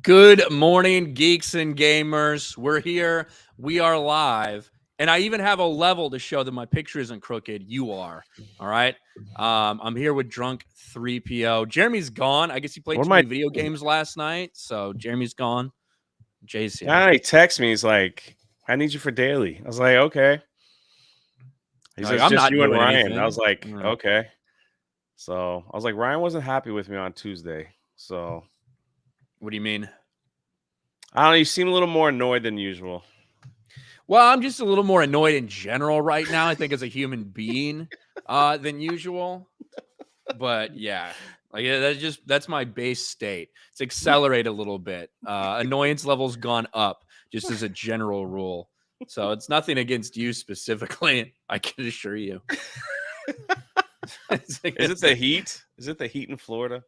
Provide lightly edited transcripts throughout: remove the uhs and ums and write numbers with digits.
Good morning, geeks and gamers. We're here. We are live. And I even have a level to show that my picture isn't crooked. You are. All right. I'm here with Drunk 3PO. Jeremy's gone. I guess he played What too am I many video games last night. So Jeremy's gone. Jay's here. Now he texts me. He's like, I need you for daily. I was like, okay. He Like, says, I'm just not you and doing Ryan. anything. I was like, No. okay. So I was like, Ryan wasn't happy with me on Tuesday. So What do you mean? I don't know. You seem a little more annoyed than usual. Well, I'm just a little more annoyed in general right now, I think, as a human being than usual. But yeah, like that's my base state. It's accelerated a little bit. Annoyance level's gone up just as a general rule. So it's nothing against you specifically, I can assure you. Is it the heat? Is it the heat in Florida?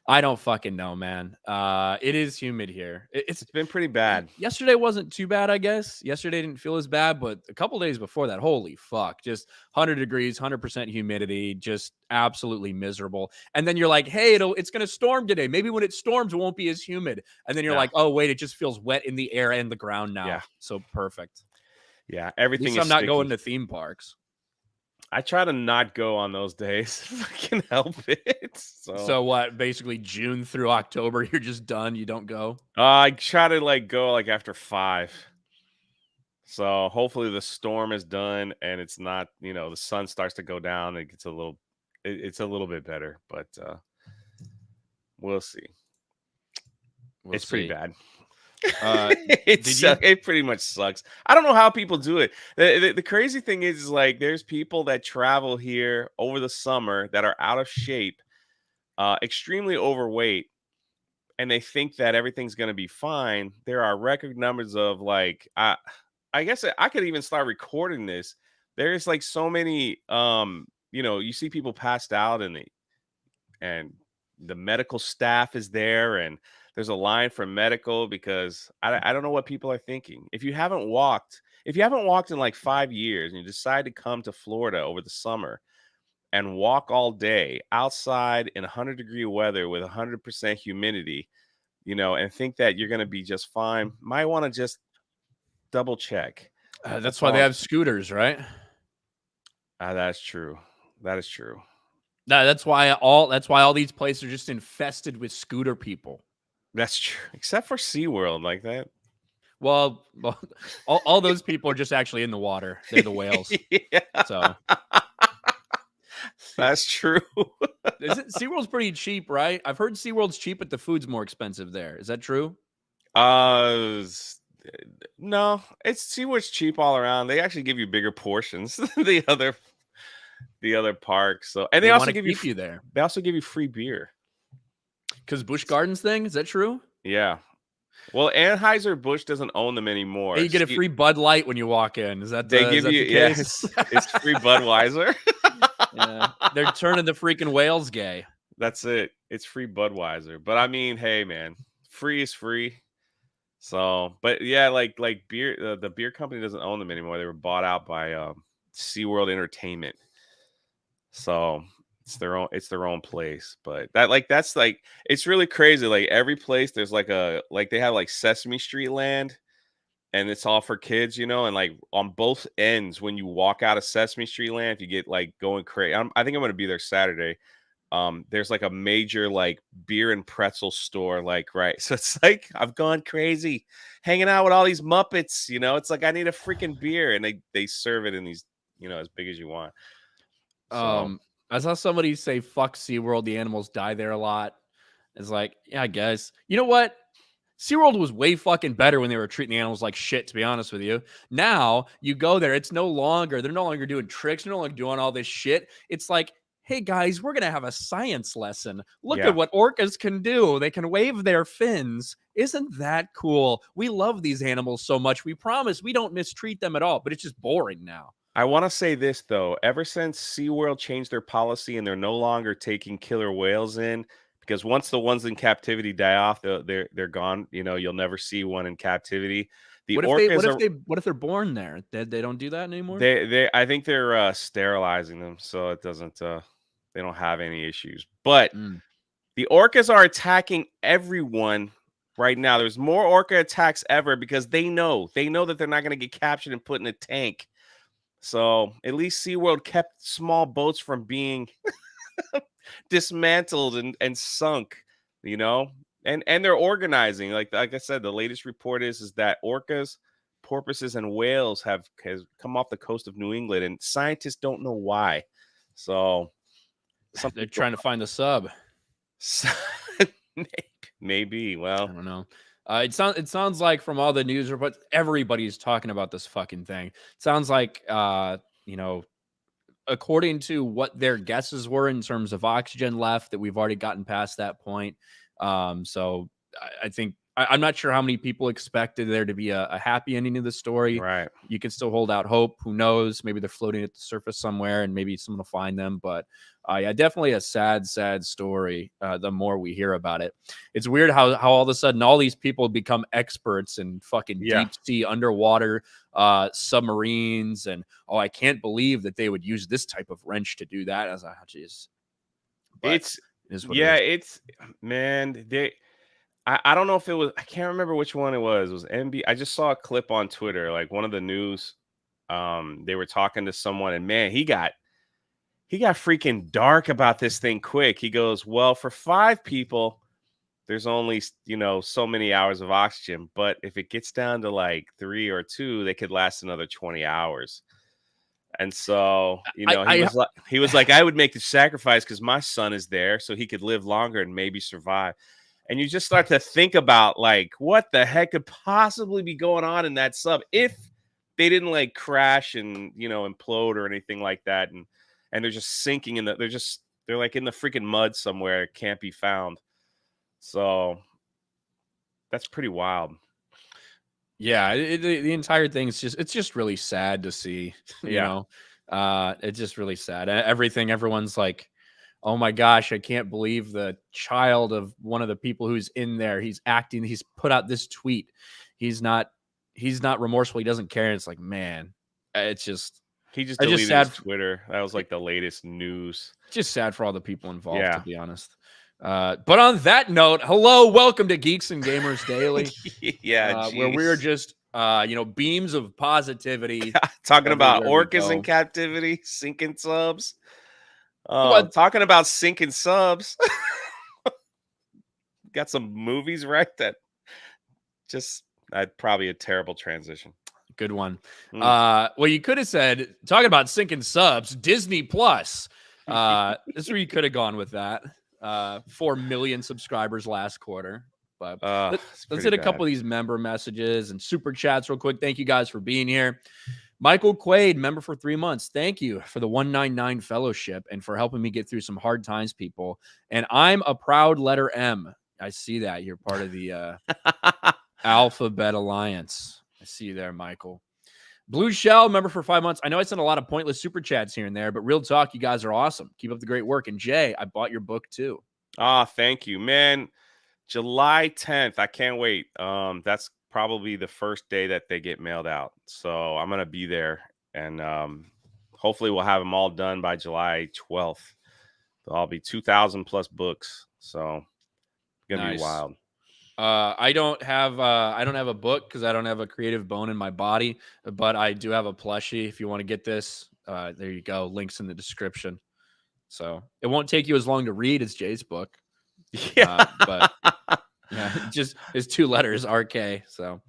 I don't fucking know, man. It is humid here. It's been pretty bad. Yesterday wasn't too bad, I guess. Yesterday didn't feel as bad, but a couple days before that, holy fuck, just 100 degrees, 100% humidity, just absolutely miserable. And then you're like, hey, it's going to storm today. Maybe when it storms, it won't be as humid. And then you're like, oh, wait, it just feels wet in the air and the ground now. Yeah. So perfect. Yeah, everything At least is I'm not sticky. going to theme parks. I try to not go on those days if I can help it. So what? Basically June through October, you're just done. You don't go. I try to go after 5. So hopefully the storm is done and it's not, the sun starts to go down. It gets it's a little bit better, but we'll see. It's pretty bad. It pretty much sucks. I don't know how people do it. The crazy thing is like there's people that travel here over the summer that are out of shape, extremely overweight, and they think that everything's going to be fine. There are record numbers of I guess I could even start recording this. There's like so many you see people passed out and the medical staff is there and there's a line for medical because I don't know what people are thinking. If you haven't walked in like 5 years and you decide to come to Florida over the summer and walk all day outside in 100-degree weather with 100% humidity, and think that you're going to be just fine, might want to just double check. That's why they have scooters, right? That's true. That is true. That's why all these places are just infested with scooter people. That's true. Except for SeaWorld, like that. Well, all those people are just actually in the water. They're the whales. Yeah. So that's true. SeaWorld's pretty cheap, right? I've heard SeaWorld's cheap, but the food's more expensive there. Is that true? No, SeaWorld's cheap all around. They actually give you bigger portions than the other parks. So and they also give you there. They also give you free beer. Because Busch Gardens thing, is that true? Yeah. Well, Anheuser-Busch doesn't own them anymore. Hey, you get a free Bud Light when you walk in. Is that they give you? Yes, it's free Budweiser. Yeah, they're turning the freaking whales gay. That's it. It's free Budweiser. But I mean, hey, man, free is free. So, but yeah, like beer, the beer company doesn't own them anymore. They were bought out by SeaWorld Entertainment. So it's their own place. But that's it's really crazy. Like every place there's they have like Sesame Street Land and it's all for kids, and like on both ends when you walk out of Sesame Street Land, if you get like going crazy, I think I'm going to be there Saturday. There's like a major like beer and pretzel store, right. So it's like I've gone crazy hanging out with all these Muppets, it's like I need a freaking beer and they serve it in these, as big as you want. So I saw somebody say fuck SeaWorld, the animals die there a lot. It's like, yeah, I guess. You know what? SeaWorld was way fucking better when they were treating the animals like shit, to be honest with you. Now you go there, they're no longer doing tricks, they're no longer doing all this shit. It's like, hey guys, we're gonna have a science lesson. Look at what orcas can do. They can wave their fins. Isn't that cool? We love these animals so much. We promise we don't mistreat them at all, but it's just boring now. I want to say this though, ever since SeaWorld changed their policy and they're no longer taking killer whales in, because once the ones in captivity die off, they're gone. You'll never see one in captivity. What if they're born there? They don't do that anymore? I think they're sterilizing them so it doesn't they don't have any issues. But the orcas are attacking everyone right now. There's more orca attacks ever because they know that they're not going to get captured and put in a tank. So at least SeaWorld kept small boats from being dismantled and sunk, you know. And they're organizing. Like I said, the latest report is that orcas, porpoises, and whales has come off the coast of New England, and scientists don't know why. So They're something's going trying to find the sub. on. Maybe. I Well, don't know. It sounds like from all the news reports, everybody's talking about this fucking thing. It sounds like you know, according to what their guesses were in terms of oxygen left, that we've already gotten past that point. So I think I'm not sure how many people expected there to be a happy ending to the story. right. You can still hold out hope. Who knows? Maybe they're floating at the surface somewhere, and maybe someone will find them. But yeah, definitely a sad, sad story. The more we hear about it, it's weird how all of a sudden all these people become experts in fucking Yeah. deep sea underwater submarines, and I can't believe that they would use this type of wrench to do that. As jeez, but It's it is what it yeah, is. it's man, I don't know if it was, I can't remember which one it was. It was MB. I just saw a clip on Twitter, like one of the news. They were talking to someone, and man, he got freaking dark about this thing quick. He goes, "Well, for 5 people, there's only, so many hours of oxygen, but if it gets down to like 3 or 2, they could last another 20 hours." And so, he I was like, "I would make the sacrifice because my son is there, so he could live longer and maybe survive." And you just start to think about like what the heck could possibly be going on in that sub if they didn't like crash and implode or anything like that, and they're just sinking they're like in the freaking mud somewhere, can't be found. So that's pretty wild. Yeah, the entire thing is it's just really sad to see, Yeah. it's just really sad. Everyone's like, "Oh my gosh, I can't believe the child of one of the people who's in there. He's put out this tweet. He's not he's not remorseful. He doesn't care." And it's like, man, it's just He just it's just deleted his sad. Twitter. That was like the latest news. Just sad for all the people involved, to Yeah. be honest. But on that note, hello, welcome to Geeks and Gamers Daily, Yeah, where we're jeez. just beams of positivity Talking about everywhere we orcas in go. captivity, sinking subs. Oh, What? talking about sinking subs. Got some movies, right? That just probably a terrible transition. Good one. Mm. Well, you could have said, talking about sinking subs, Disney Plus. This is where you could have gone with that. 4 million subscribers last quarter. But It's let's pretty hit a bad. couple of these member messages and super chats real quick. Thank you guys for being here. Michael Quaid, member for 3 months. Thank you for the 199 fellowship and for helping me get through some hard times, people. And I'm a proud letter M. I see that. You're part of the Alphabet Alliance. I see you there, Michael. Blue Shell, member for 5 months. I know I sent a lot of pointless super chats here and there, but real talk, you guys are awesome. Keep up the great work. And Jay, I bought your book too. Thank you, man. July 10th. I can't wait. That's probably the first day that they get mailed out. So I'm gonna be there, and hopefully we'll have them all done by July 12th. There'll be 2,000 plus books. So it's gonna be Nice. wild. I don't have a book because I don't have a creative bone in my body, but I do have a plushie. If you want to get this, there you go. Links in the description. So it won't take you as long to read as Jay's book. Yeah. But yeah, just it's 2 letters, RK. So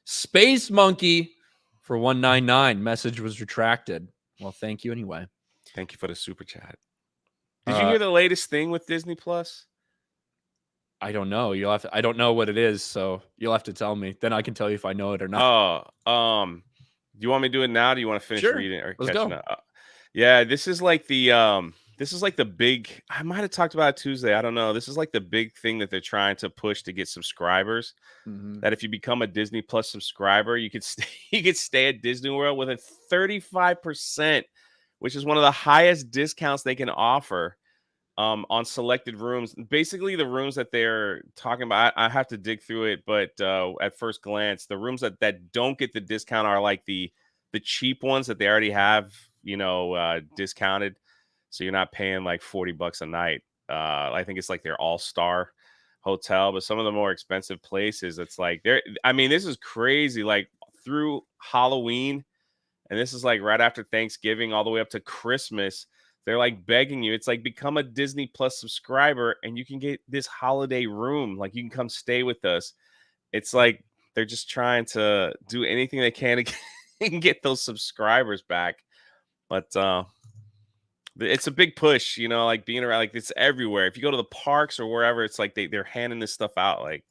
Space Monkey for 199. Message was retracted. Well, thank you anyway. Thank you for the super chat. Did you hear the latest thing with Disney Plus? I don't know. I don't know what it is, so you'll have to tell me. Then I can tell you if I know it or not. Oh, do you want me to do it now? Do you want to finish Sure. reading or Let's catching go. up? Yeah, this is like the big. I might have talked about it Tuesday. I don't know. This is like the big thing that they're trying to push to get subscribers. Mhm. That if you become a Disney Plus subscriber, you could stay at Disney World with a 35%, which is one of the highest discounts they can offer on selected rooms. Basically, the rooms that they're talking about, I have to dig through it, but at first glance, the rooms that don't get the discount are like the cheap ones that they already have, discounted. So you're not paying like $40 a night. I think it's like their all-star hotel, but some of the more expensive places, it's like I mean, this is crazy. Like through Halloween, and this is like right after Thanksgiving, all the way up to Christmas. They're like begging you. It's like become a Disney Plus subscriber, and you can get this holiday room. Like you can come stay with us. It's like they're just trying to do anything they can to get those subscribers back. But it's a big push, you know, like being around, like it's everywhere. If you go to the parks or wherever, it's like they're handing this stuff out. Like,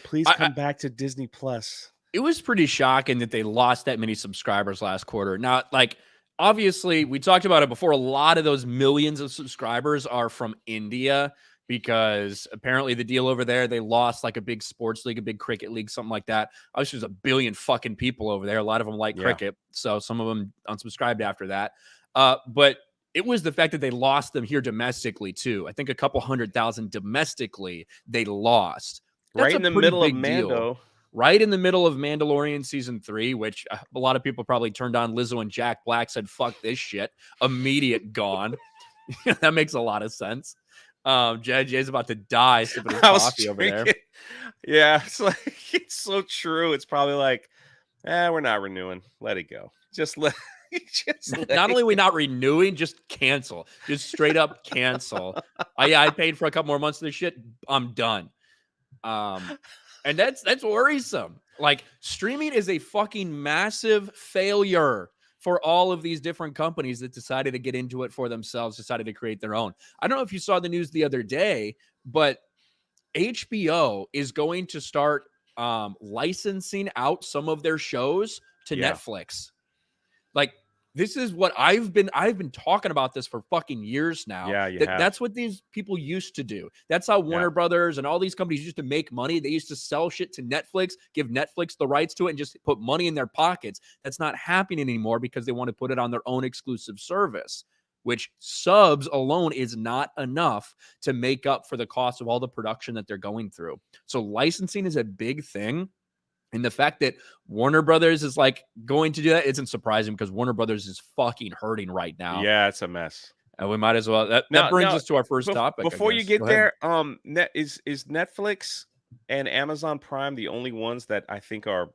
please I come back to Disney Plus. It was pretty shocking that they lost that many subscribers last quarter. Now, like, obviously, we talked about it before. A lot of those millions of subscribers are from India because apparently the deal over there, they lost like a big sports league, a big cricket league, something like that. Obviously, there's a billion fucking people over there. A lot of them like Yeah. cricket. So some of them unsubscribed after that. But it was the fact that they lost them here domestically, too. I think a couple 100,000 domestically they lost. That's Right a in the pretty middle of big deal. Mando. Right in the middle of Mandalorian season 3, which a lot of people probably turned on Lizzo and Jack Black, said, fuck this shit. Immediate gone. That makes a lot of sense. JJ's about to die sipping his I was coffee over there. drinking. Yeah, it's like it's so true. It's probably like, we're not renewing. Let it go. Just let Not only it are we not renewing, just cancel. Just straight up cancel. I paid for a couple more months of this shit. I'm done. And that's worrisome. Like, streaming is a fucking massive failure for all of these different companies that decided to get into it for themselves, decided to create their own. I don't know if you saw the news the other day, but HBO is going to start licensing out some of their shows to Yeah. Netflix. Like, this is what I've been talking about this for fucking years now. Yeah, you have. That's what these people used to do. That's how Warner Brothers and all these companies used to make money. They used to sell shit to Netflix, give Netflix the rights to it, and just put money in their pockets. That's not happening anymore because they want to put it on their own exclusive service, which subs alone is not enough to make up for the cost of all the production that they're going through. So licensing is a big thing. And the fact that Warner Brothers is like going to do that isn't surprising because Warner Brothers is fucking hurting right now. Yeah, it's a mess. And we might as well. That Now, brings us to our first topic. Before I you guess. get Go ahead. there, is Netflix and Amazon Prime the only ones that I think are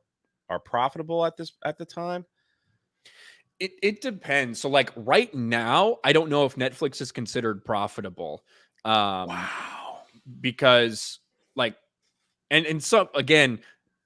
profitable at the time? It depends. So like right now, I don't know if Netflix is considered profitable. Wow. Because like, and so again,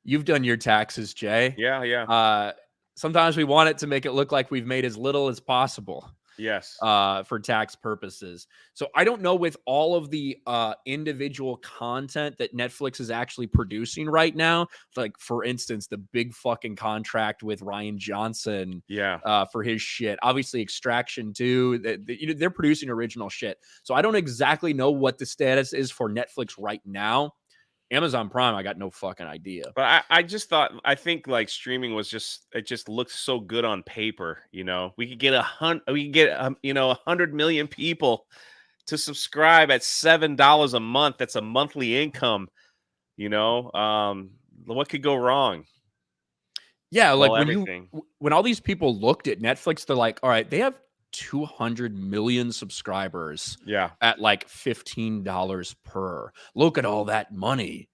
you've done your taxes, Jay. Yeah. Sometimes we want it to make it look like we've made as little as possible. Yes. For tax purposes. So I don't know with all of the individual content that Netflix is actually producing right now. Like, for instance, the big fucking contract with Ryan Johnson for his shit. Obviously, Extraction too. They're producing original shit. So I don't exactly know what the status is for Netflix right now. Amazon Prime, I got no fucking idea. But I think like streaming was it just looked so good on paper. You know, we could get 100 million people to subscribe at $7 a month. That's a monthly income. You know, what could go wrong? Yeah, like everything. when all these people looked at Netflix, they're like, all right, they have 200 million subscribers at like $15 per. Look at all that money.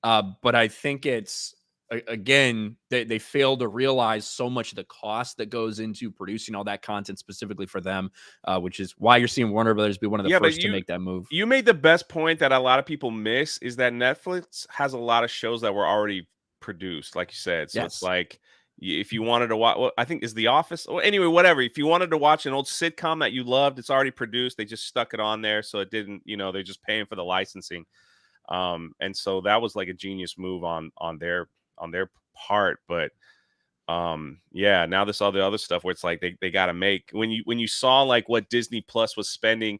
But I think it's, again, they fail to realize so much of the cost that goes into producing all that content specifically for them, which is why you're seeing Warner Brothers be one of the first to make that move. You made the best point that a lot of people miss is that Netflix has a lot of shows that were already produced, like you said. So it's like, if you wanted to watch, well, I think is The Office. Well, anyway, whatever. If you wanted to watch an old sitcom that you loved, it's already produced. They just stuck it on there, so it didn't. They're just paying for the licensing. And so that was like a genius move on their part. But now this all the other stuff where it's like they got to make when you saw like what Disney Plus was spending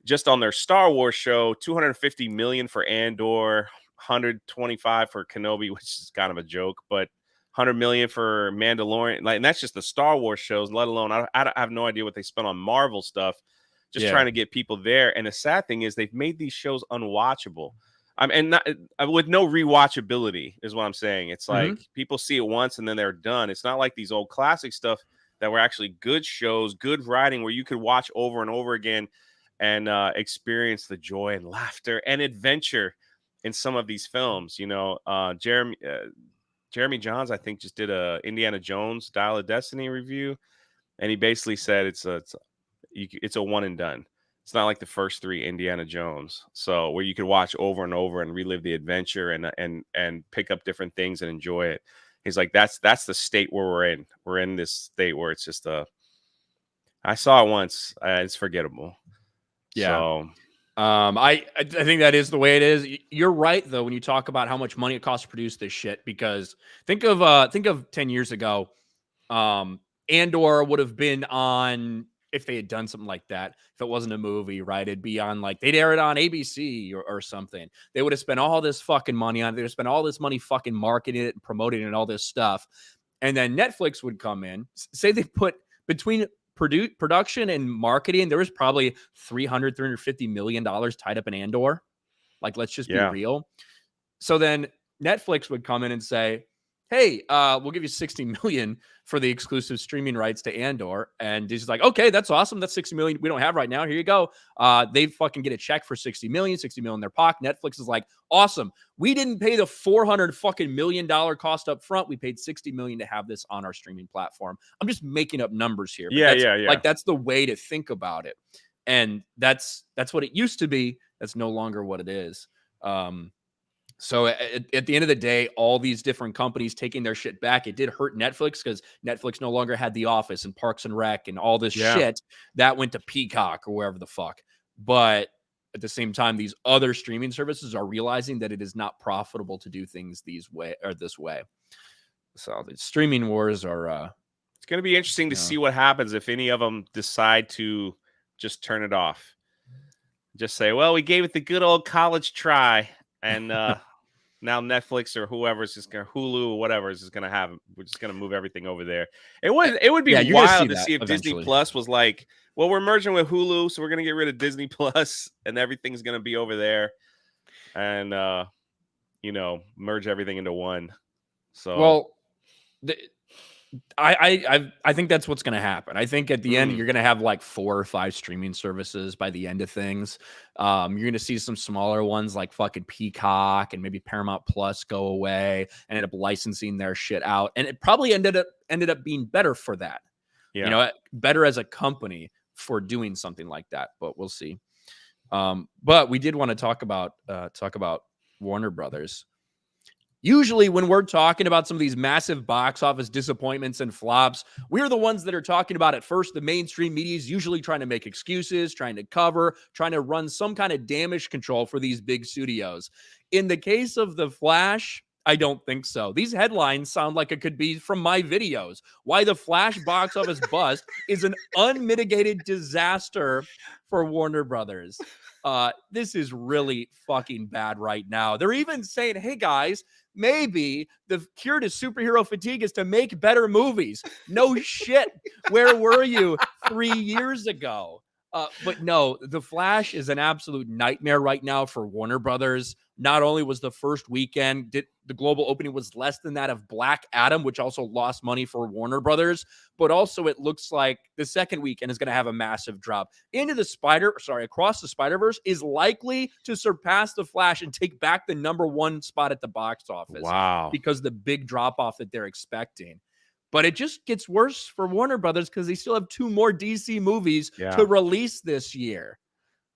just on their Star Wars show, $250 million for Andor, 125 for Kenobi, which is kind of a joke, but 100 million for Mandalorian, like, and that's just the Star Wars shows, let alone I have no idea what they spent on Marvel stuff, just trying to get people there. And the sad thing is they've made these shows unwatchable. And not with no rewatchability is what I'm saying. It's like people see it once and then they're done. It's not like these old classic stuff that were actually good shows, good writing, where you could watch over and over again and experience the joy and laughter and adventure in some of these films. You know, Jeremy Johns, I think, just did a Indiana Jones Dial of Destiny review, and he basically said it's a one and done. It's not like the first three Indiana Jones, so where you could watch over and over and relive the adventure and pick up different things and enjoy it. He's like, that's the state where we're in. We're in this state where it's just I saw it once, it's forgettable. Yeah. So I think that is the way it is. You're right though when you talk about how much money it costs to produce this shit. Because think of 10 years ago, Andor would have been on if they had done something like that. If it wasn't a movie, right? It'd be on like they'd air it on ABC or something. They would have spent all this fucking money on it. They'd have spent all this money fucking marketing it and promoting it and all this stuff. And then Netflix would come in, say they put between production and marketing, there was probably $350 million tied up in Andor. Like, let's just be real. So then Netflix would come in and say, hey, we'll give you 60 million for the exclusive streaming rights to Andor. And he's like, okay, that's awesome. That's 60 million we don't have right now. Here you go. They fucking get a check for 60 million in their pocket. Netflix is like, awesome. We didn't pay the $400 million cost up front. We paid 60 million to have this on our streaming platform. I'm just making up numbers here. But like, that's the way to think about it. And that's what it used to be. That's no longer what it is. So at the end of the day, all these different companies taking their shit back, it did hurt Netflix because Netflix no longer had The Office and Parks and Rec and all this shit that went to Peacock or wherever the fuck. But at the same time, these other streaming services are realizing that it is not profitable to do things this way. So the streaming wars are. It's going to be interesting to see what happens if any of them decide to just turn it off. Just say, well, we gave it the good old college try. And now Netflix or whoever is just going to Hulu or whatever is just going to have. We're just going to move everything over there. It would be wild to see if eventually. Disney Plus was like, well, we're merging with Hulu, so we're going to get rid of Disney Plus, and everything's going to be over there, and merge everything into one. So well, I think that's what's going to happen. I think at the end, you're going to have like 4 or 5 streaming services by the end of things. You're going to see some smaller ones like fucking Peacock and maybe Paramount Plus go away and end up licensing their shit out. And it probably ended up being better for that. Yeah. Better as a company for doing something like that, but we'll see. But we did want to talk about Warner Brothers. Usually when we're talking about some of these massive box office disappointments and flops, we're the ones that are talking about it first. The mainstream media is usually trying to make excuses, trying to cover, trying to run some kind of damage control for these big studios. In the case of The Flash, I don't think so. These headlines sound like it could be from my videos. Why The Flash box office bust is an unmitigated disaster for Warner Brothers. This is really fucking bad right now. They're even saying, hey guys, maybe the cure to superhero fatigue is to make better movies. No shit. Where were you 3 years ago? But no, The Flash is an absolute nightmare right now for Warner Brothers. Not only was the first weekend, the global opening was less than that of Black Adam, which also lost money for Warner Brothers, but also it looks like the second weekend is going to have a massive drop. Across the Spider-Verse is likely to surpass The Flash and take back the #1 spot at the box office. Wow. Because the big drop off that they're expecting. But it just gets worse for Warner Brothers because they still have 2 more DC movies to release this year.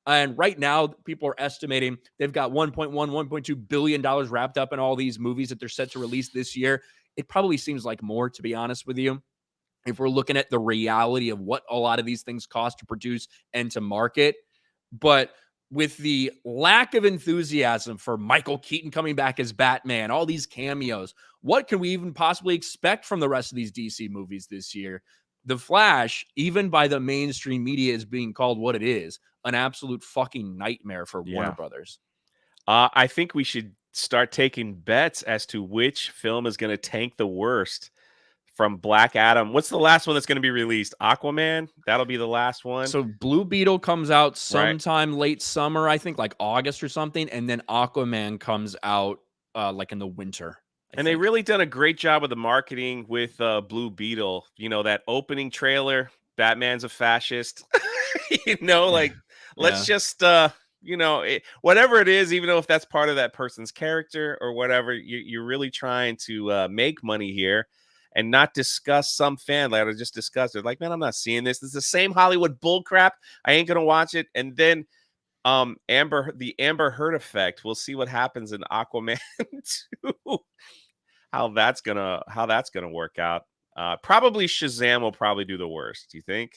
And right now, people are estimating they've got $1.2 billion wrapped up in all these movies that they're set to release this year. It probably seems like more, to be honest with you, if we're looking at the reality of what a lot of these things cost to produce and to market. But with the lack of enthusiasm for Michael Keaton coming back as Batman, all these cameos, what can we even possibly expect from the rest of these DC movies this year? The Flash, even by the mainstream media, is being called what it is, an absolute fucking nightmare for Warner Brothers. I think we should start taking bets as to which film is going to tank the worst from Black Adam. What's the last one that's going to be released? Aquaman? That'll be the last one. So Blue Beetle comes out sometime late summer, I think like August or something. And then Aquaman comes out like in the winter. And they really done a great job with the marketing with Blue Beetle. You know, that opening trailer, Batman's a fascist. Let's just whatever it is, even though if that's part of that person's character or whatever, you're really trying to make money here and not discuss some fan that I just discussed it. Like, man, I'm not seeing this. This is the same Hollywood bull crap. I ain't gonna watch it. And then the Amber Heard effect. We'll see what happens in Aquaman 2. How that's gonna work out. Probably Shazam will probably do the worst. Do you think?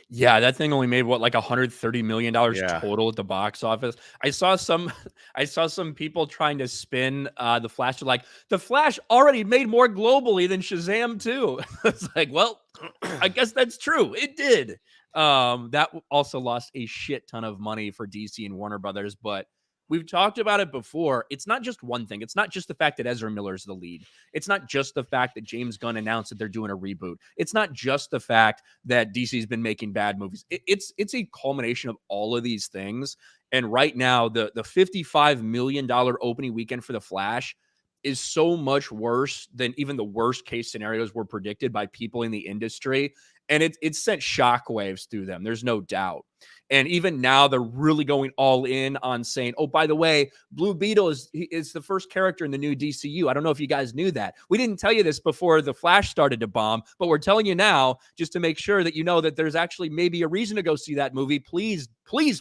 Yeah, that thing only made what, like $130 million Yeah. total at the box office. I saw some I saw some people trying to spin the Flash, like the Flash already made more globally than Shazam too. It's like, well, I guess that's true. It did. That also lost a shit ton of money for DC and Warner Brothers, but we've talked about it before. It's not just one thing. It's not just the fact that Ezra Miller is the lead. It's not just the fact that James Gunn announced that they're doing a reboot. It's not just the fact that DC's been making bad movies. It's a culmination of all of these things. And right now, the $55 million opening weekend for The Flash is so much worse than even the worst case scenarios were predicted by people in the industry. And it's sent shockwaves through them. There's no doubt. And even now, they're really going all in on saying, oh, by the way, Blue Beetle is the first character in the new DCU. I don't know if you guys knew that. We didn't tell you this before The Flash started to bomb, but we're telling you now just to make sure that you know that there's actually maybe a reason to go see that movie. Please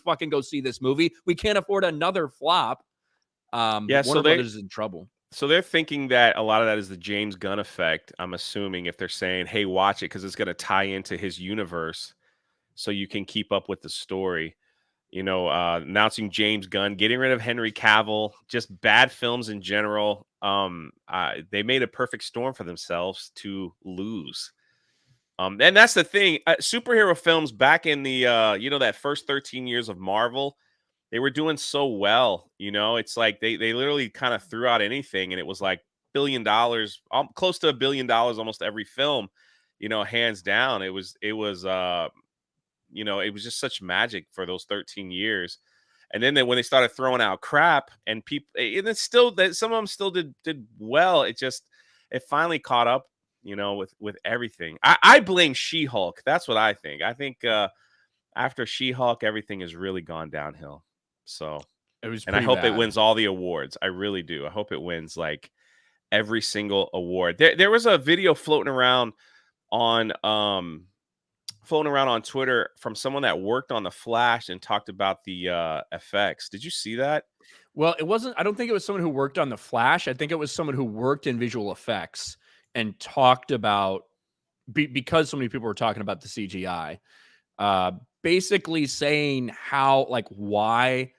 fucking go see this movie. We can't afford another flop. Yeah, Warner Brothers is in trouble. So they're thinking that a lot of that is the James Gunn effect. I'm assuming if they're saying, "Hey, watch it," because it's going to tie into his universe, so you can keep up with the story. Announcing James Gunn, getting rid of Henry Cavill, just bad films in general. They made a perfect storm for themselves to lose. And that's the thing. Superhero films back in the that first 13 years of Marvel, they were doing so well. It's like they literally kind of threw out anything, and it was like $1 billion, close to $1 billion almost every film. Hands down. It was just such magic for those 13 years. And then when they started throwing out crap and people, and it's still that some of them still did well. It finally caught up, with everything. I blame She-Hulk. That's what I think. I think after She-Hulk, everything has really gone downhill. So, It was and I pretty hope it bad. wins all the awards. I really do. I hope it wins like every single award. There was a video floating around on Twitter from someone that worked on the Flash and talked about the effects. Did you see that? Well, I don't think it was someone who worked on The Flash. I think it was someone who worked in visual effects and talked about, because so many people were talking about the CGI, basically saying how, like, why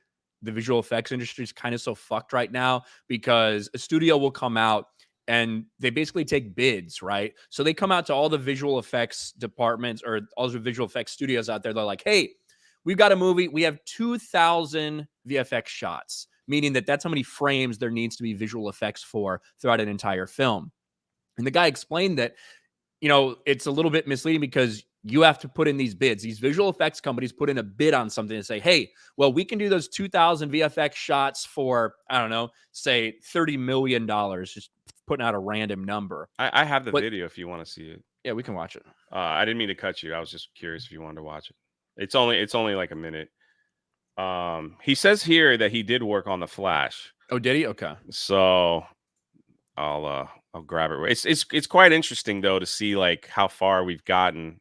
the visual effects industry is kind of so fucked right now, because a studio will come out and they basically take bids, right? So they come out to all the visual effects departments or all the visual effects studios out there. They're like, hey, we've got a movie. We have 2,000 VFX shots, meaning that that's how many frames there needs to be visual effects for throughout an entire film. And the guy explained that, it's a little bit misleading because you have to put in these bids. These visual effects companies put in a bid on something and say, hey, well, we can do those 2,000 VFX shots for, I don't know, say $30 million, just putting out a random number. I have the video if you want to see it. Yeah, we can watch it. I didn't mean to cut you. I was just curious if you wanted to watch it. It's only like a minute. He says here that he did work on the Flash. Oh, did he? Okay. So I'll grab it. It's quite interesting though to see like how far we've gotten.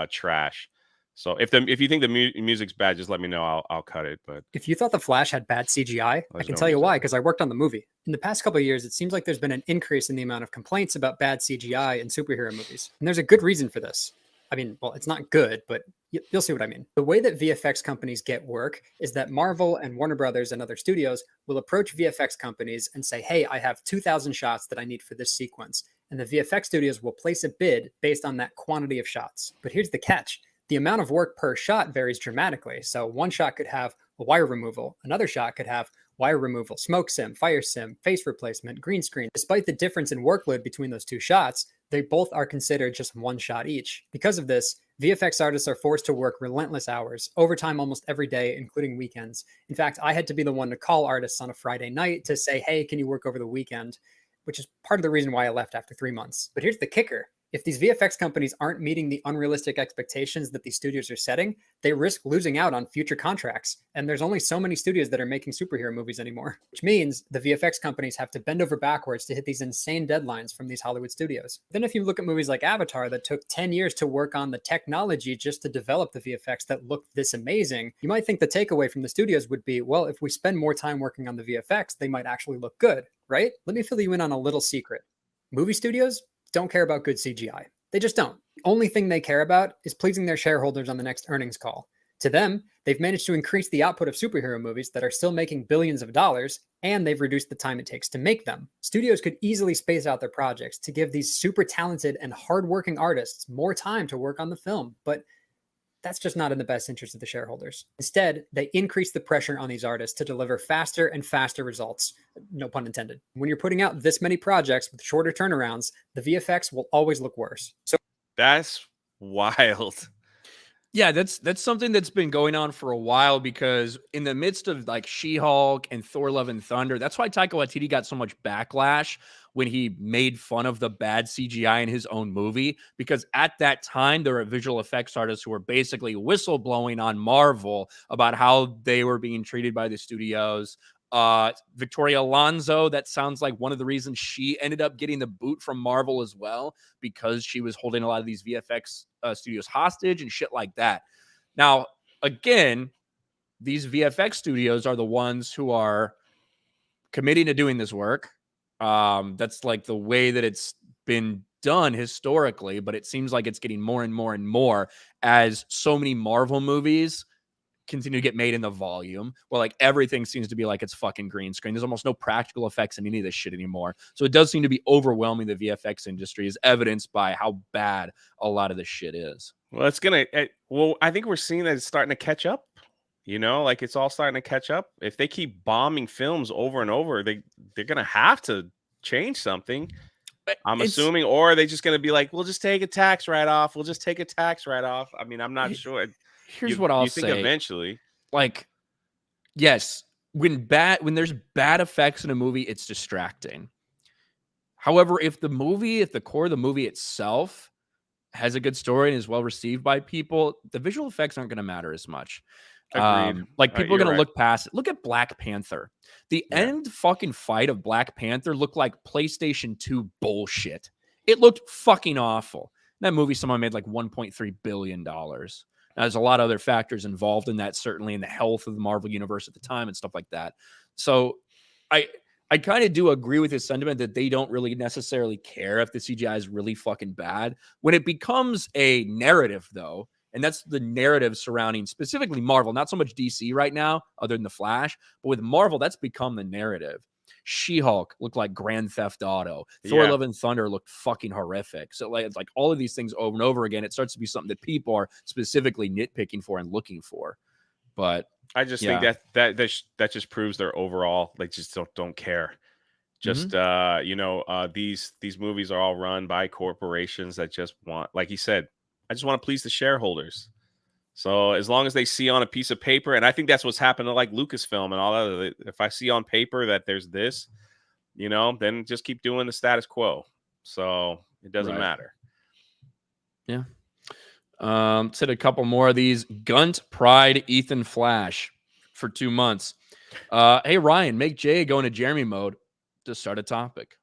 Trash. So if you think the music's bad, just let me know. I'll cut it. But if you thought the Flash had bad CGI, I can tell you why, because I worked on the movie. In the past couple of years, it seems like there's been an increase in the amount of complaints about bad CGI in superhero movies, and there's a good reason for this. I mean, well, it's not good, but you'll see what I mean. The way that VFX companies get work is that Marvel and Warner Brothers and other studios will approach VFX companies and say, hey, I have 2,000 shots that I need for this sequence. And the VFX studios will place a bid based on that quantity of shots. But here's the catch. The amount of work per shot varies dramatically. So one shot could have a wire removal. Another shot could have wire removal, smoke sim, fire sim, face replacement, green screen. Despite the difference in workload between those two shots, they both are considered just one shot each. Because of this, VFX artists are forced to work relentless hours, overtime almost every day, including weekends. In fact, I had to be the one to call artists on a Friday night to say, hey, can you work over the weekend? Which is part of the reason why I left after 3 months. But here's the kicker. If these VFX companies aren't meeting the unrealistic expectations that these studios are setting, they risk losing out on future contracts. And there's only so many studios that are making superhero movies anymore, which means the VFX companies have to bend over backwards to hit these insane deadlines from these Hollywood studios. Then if you look at movies like Avatar that took 10 years to work on the technology just to develop the VFX that looked this amazing, you might think the takeaway from the studios would be, well, if we spend more time working on the VFX, they might actually look good, right? Let me fill you in on a little secret. Movie studios don't care about good CGI. They just don't. Only thing they care about is pleasing their shareholders on the next earnings call. To them, they've managed to increase the output of superhero movies that are still making billions of dollars, and they've reduced the time it takes to make them. Studios could easily space out their projects to give these super talented and hardworking artists more time to work on the film, but that's just not in the best interest of the shareholders. Instead, they increase the pressure on these artists to deliver faster and faster results. No pun intended. When you're putting out this many projects with shorter turnarounds, the VFX will always look worse. So That's wild. Yeah, that's something that's been going on for a while, because in the midst of like She-Hulk and Thor: Love and Thunder, that's why Taika Waititi got so much backlash when he made fun of the bad CGI in his own movie, because at that time there were visual effects artists who were basically whistleblowing on Marvel about how they were being treated by the studios. Victoria Alonso, that sounds like one of the reasons she ended up getting the boot from Marvel as well, because she was holding a lot of these VFX studios hostage and shit like that. Now, again, these VFX studios are the ones who are committing to doing this work. That's like the way that it's been done historically, but it seems like it's getting more and more and more as so many Marvel movies continue to get made in the volume, where like everything seems to be like it's fucking green screen. There's almost no practical effects in any of this shit anymore. So it does seem to be overwhelming the VFX industry, as evidenced by how bad a lot of this shit is. Well, I think we're seeing that it's starting to catch up. You know, like it's all starting to catch up. If they keep bombing films over and over, they're gonna have to change something. I'm assuming, or are they just gonna be like, we'll just take a tax write-off. We'll just take a tax write-off. I mean, I'm not sure. Here's what I'll you think say. eventually, Like, yes, when there's bad effects in a movie, it's distracting. However, if the core of the movie itself has a good story and is well received by people, the visual effects aren't going to matter as much. agreed. Like people are You're going to right. look past it. Look at Black Panther. The end fucking fight of Black Panther looked like PlayStation 2 bullshit. It looked fucking awful. That movie, someone made like $1.3 billion. Now, there's a lot of other factors involved in that, certainly in the health of the Marvel universe at the time and stuff like that. So I kind of do agree with his sentiment that they don't really necessarily care if the CGI is really fucking bad. When it becomes a narrative, though, and that's the narrative surrounding specifically Marvel, not so much DC right now, other than The Flash, but with Marvel, that's become the narrative. She-Hulk looked like Grand Theft Auto. Thor: Love and Thunder looked fucking horrific. So like, it's like all of these things over and over again, it starts to be something that people are specifically nitpicking for and looking for. But I just think that just proves their overall, like, just don't care. Just these movies are all run by corporations that just want, like he said, I just want to please the shareholders. So as long as they see on a piece of paper, and I think that's what's happened to like Lucasfilm and all that. If I see on paper that there's this, then just keep doing the status quo. So it doesn't matter. Yeah. Said a couple more of these. Gunt Pride Ethan Flash for 2 months. Hey Ryan, make Jay go into Jeremy mode to start a topic.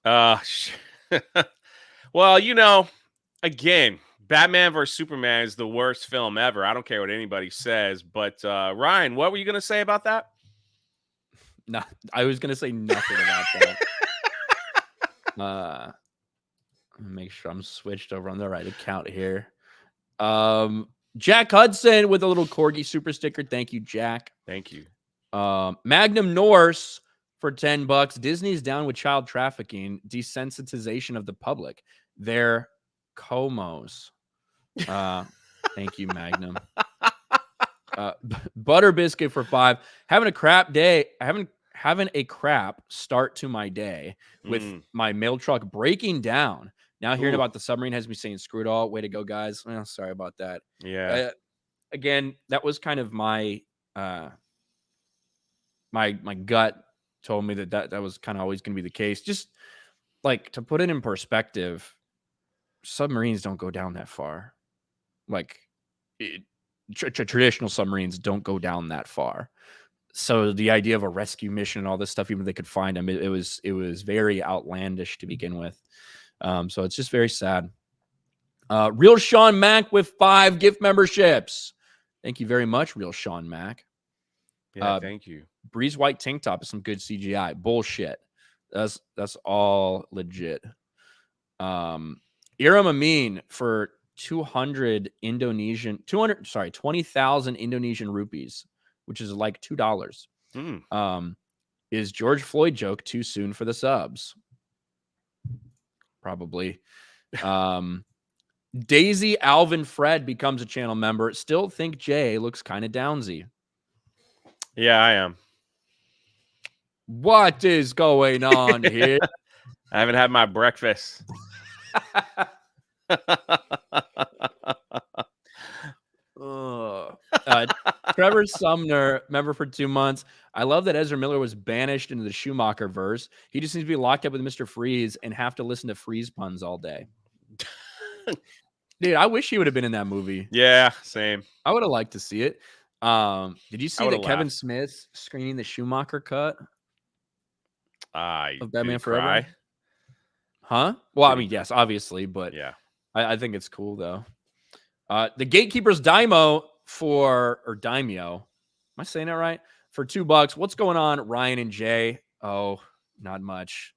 Well, again, Batman vs Superman is the worst film ever. I don't care what anybody says, but Ryan, what were you gonna say about that? No, I was gonna say nothing about that. Make sure I'm switched over on the right account here. Jack Hudson with a little corgi super sticker. Thank you, Jack. Thank you. Magnum Norse for $10. Disney's down with child trafficking, desensitization of the public. They're comos. Thank you, Magnum. Butter biscuit for $5. Having a crap day. Having a crap start to my day with my mail truck breaking down. Now hearing about the submarine has me saying screw it all. Way to go, guys. Well, sorry about that. Yeah. Again, that was kind of my my gut told me that was kind of always going to be the case. Just like to put it in perspective, submarines don't go down that far. Like traditional submarines don't go down that far. So the idea of a rescue mission and all this stuff, even if they could find him, it was very outlandish to begin with. So it's just very sad. Real Sean Mack with 5 gift memberships. Thank you very much, Real Sean Mack. Yeah, thank you. Breeze White tank top is some good CGI. Bullshit. That's all legit. Iram Amin for 20,000 Indonesian rupees, which is like $2. Is George Floyd joke too soon for the subs? Probably. Daisy Alvin Fred becomes a channel member. Still think Jay looks kind of downsy. Yeah, I am. What is going on here? I haven't had my breakfast. Trevor Sumner, member for 2 months. I love that Ezra Miller was banished into the Schumacher verse. He just needs to be locked up with Mr. Freeze and have to listen to Freeze puns all day. Dude, I wish he would have been in that movie. Yeah, same. I would have liked to see it. Did you see that Kevin Smith screening the Schumacher cut of Batman Forever? Cry? Huh? Well, I mean, yes, obviously, but yeah, I think it's cool though. The Gatekeeper's Daimyo Daimyo. Am I saying that right? For $2. What's going on, Ryan and Jay? Oh, not much.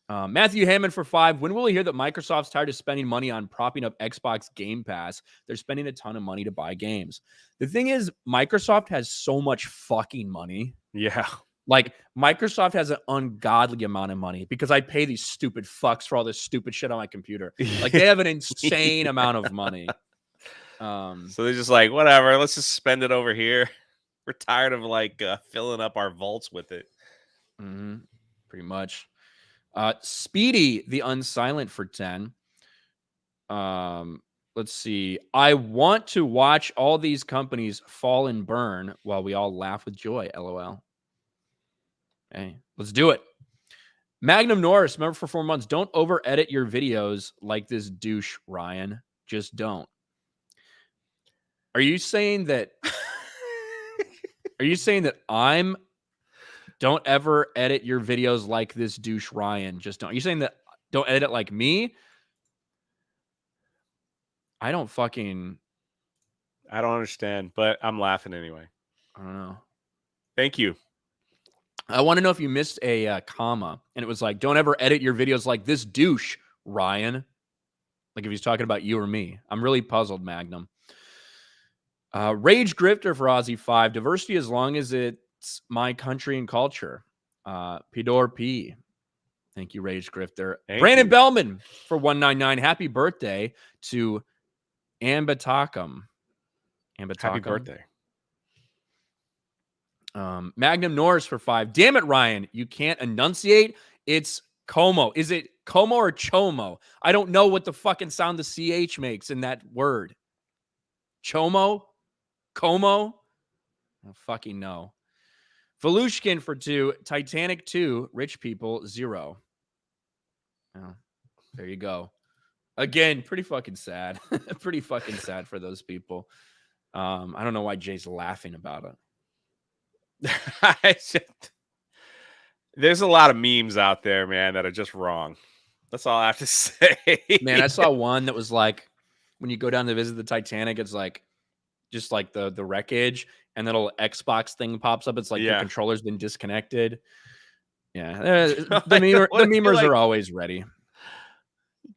Matthew Hammond for 5. When will we hear that Microsoft's tired of spending money on propping up Xbox Game Pass? They're spending a ton of money to buy games. The thing is, Microsoft has so much fucking money. Yeah. Like, Microsoft has an ungodly amount of money because I pay these stupid fucks for all this stupid shit on my computer. Like, they have an insane amount of money. So they're just like, whatever, let's just spend it over here. We're tired of like filling up our vaults with it. Pretty much. Speedy the Unsilent for 10. Let's see. I want to watch all these companies fall and burn while we all laugh with joy. LOL. Hey, let's do it. Magnum Norris, member for 4 months. Don't over edit your videos like this douche, Ryan. Just don't. Are you saying that? Are you saying that I'm? Don't ever edit your videos like this douche, Ryan. Just don't. Are you saying that don't edit like me? I don't understand, but I'm laughing anyway. I don't know. Thank you. I want to know if you missed a comma and it was like, don't ever edit your videos like this douche, Ryan. Like if he's talking about you or me. I'm really puzzled, Magnum. Rage Grifter for Aussie 5. Diversity as long as it's my country and culture. Pidor P. Thank you, Rage Grifter. Brandon Bellman for 199. Happy birthday to Ambatakam. Happy birthday. Magnum Norris for 5. Damn it, Ryan. You can't enunciate. It's Como. Is it Como or Chomo? I don't know what the fucking sound the CH makes in that word. Chomo? Como? I don't fucking know. Volushkin for 2. Titanic 2. Rich people 0. Oh, there you go. Again, pretty fucking sad. Pretty fucking sad for those people. I don't know why Jay's laughing about it. There's a lot of memes out there, man, that are just wrong. That's all I have to say. Man, I saw one that was like, when you go down to visit the Titanic, it's like, just like the wreckage, and that little Xbox thing pops up. It's like the controller's been disconnected. Yeah, the memers like, are always ready.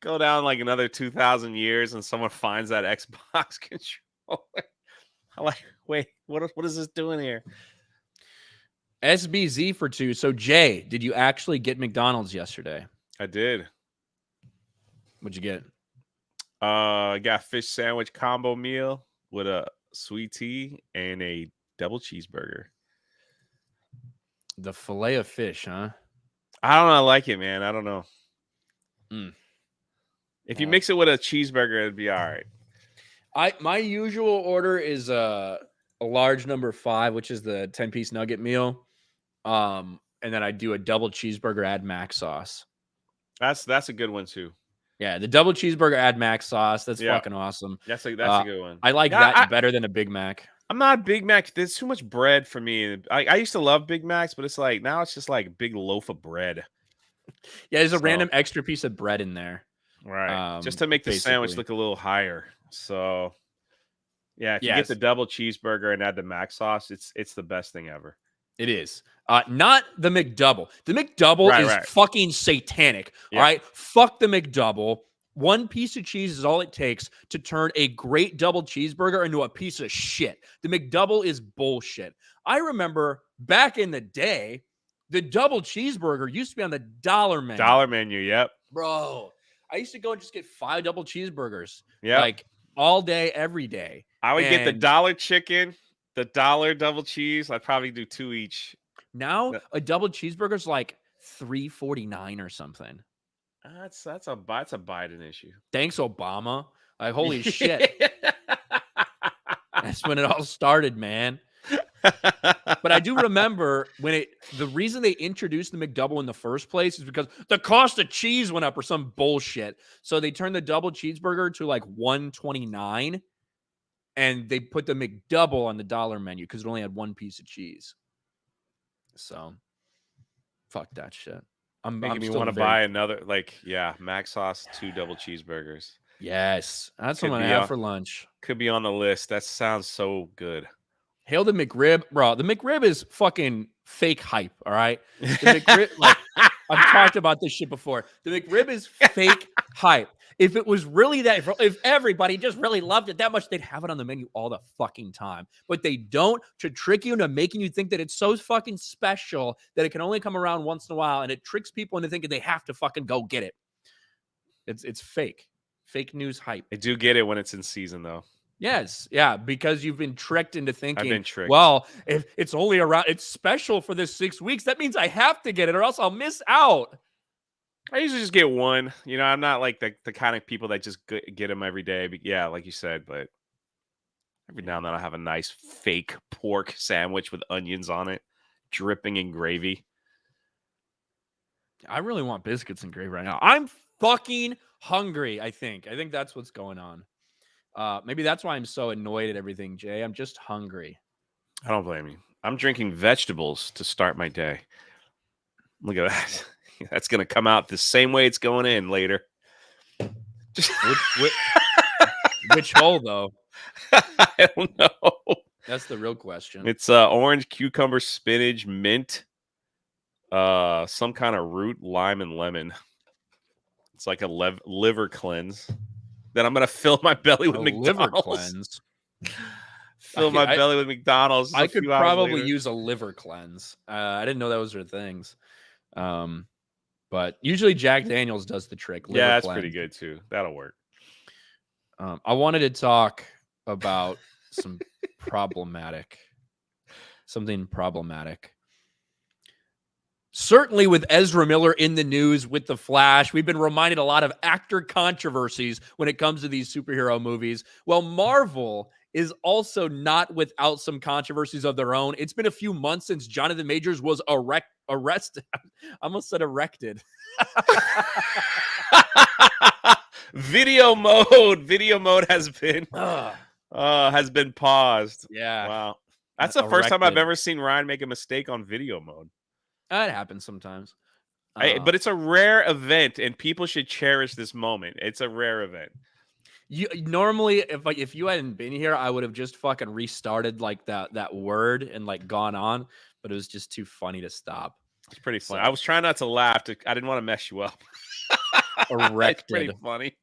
Go down like another 2,000 years, and someone finds that Xbox controller. I'm like, wait, what is this doing here? SBZ for 2. So, Jay, did you actually get McDonald's yesterday? I did. What'd you get? I got a fish sandwich combo meal with a sweet tea and a double cheeseburger. The fillet of fish, huh? I don't know. I like it, man. I don't know. If you mix it with a cheeseburger, it'd be all right. My usual order is a large number 5, which is the 10-piece nugget meal. And then I do a double cheeseburger, add mac sauce. That's a good one too. Yeah, the double cheeseburger add mac sauce. That's fucking awesome. That's a good one. I like that better than a Big Mac. I'm not a Big Mac. There's too much bread for me. I used to love Big Macs, but it's like now it's just like a big loaf of bread. Yeah, there's a random extra piece of bread in there. Right. Just to make the sandwich look a little higher. So yeah, if you get the double cheeseburger and add the mac sauce, it's the best thing ever. It is. Not the McDouble. The McDouble is fucking satanic. All right. Fuck the McDouble. One piece of cheese is all it takes to turn a great double cheeseburger into a piece of shit. The McDouble is bullshit. I remember back in the day, the double cheeseburger used to be on the dollar menu. Dollar menu, yep. Bro, I used to go and just get 5 double cheeseburgers. Yeah. Like all day, every day. I would get the dollar chicken, the dollar double cheese. I'd probably do 2 each. Now a double cheeseburger is like $3.49 or something. That's a Biden issue. Thanks, Obama. Like, holy shit. That's when it all started, man. But I do remember the reason they introduced the McDouble in the first place is because the cost of cheese went up or some bullshit. So they turned the double cheeseburger to like $1.29, and they put the McDouble on the dollar menu because it only had 1 piece of cheese. So fuck that shit. I'm making me want to buy another, mac sauce, 2 double cheeseburgers. Yes, that's what I'm gonna have for lunch. Could be on the list. That sounds so good. Hail the McRib, bro. The McRib is fucking fake hype. All right, the McRib, I've talked about this shit before. The McRib is fake hype. If it was really that, if everybody just really loved it that much, they'd have it on the menu all the fucking time. But they don't, to trick you into making you think that it's so fucking special that it can only come around once in a while, and it tricks people into thinking they have to fucking go get it. It's fake. Fake news hype. I do get it when it's in season, though. Yes, yeah, because you've been tricked into thinking, I've been tricked. Well, if it's only around, it's special for this 6 weeks, that means I have to get it or else I'll miss out. I usually just get one. You know, I'm not like the kind of people that just get them every day. But yeah, like you said, but every now and then I'll have a nice fake pork sandwich with onions on it, dripping in gravy. I really want biscuits and gravy right now. I'm fucking hungry, I think. I think that's what's going on. Maybe that's why I'm so annoyed at everything, Jay. I'm just hungry. I don't blame you. I'm drinking vegetables to start my day. Look at that. That's going to come out the same way it's going in later. Which hole, though? I don't know. That's the real question. It's orange, cucumber, spinach, mint, some kind of root, lime, and lemon. It's like a liver cleanse. Then I'm going to fill my belly with McDonald's. Liver cleanse? Fill my belly with McDonald's. I could probably use a liver cleanse. I didn't know those were things. But usually Jack Daniels does the trick. Yeah, that's pretty good too. That'll work. I wanted to talk about something problematic. Certainly with Ezra Miller in the news with The Flash, we've been reminded a lot of actor controversies when it comes to these superhero movies. Well, Marvel is also not without some controversies of their own. It's been a few months since Jonathan Majors was arrested. I almost said erected. Video mode has been paused. Yeah. Wow. That's the first time I've ever seen Ryan make a mistake on video mode. It happens sometimes. But it's a rare event, and people should cherish this moment. It's a rare event. You normally, if you hadn't been here, I would have just fucking restarted like that word and like gone on, but it was just too funny to stop. It's pretty funny. I was trying not to laugh. I didn't want to mess you up. Erected. It's pretty funny.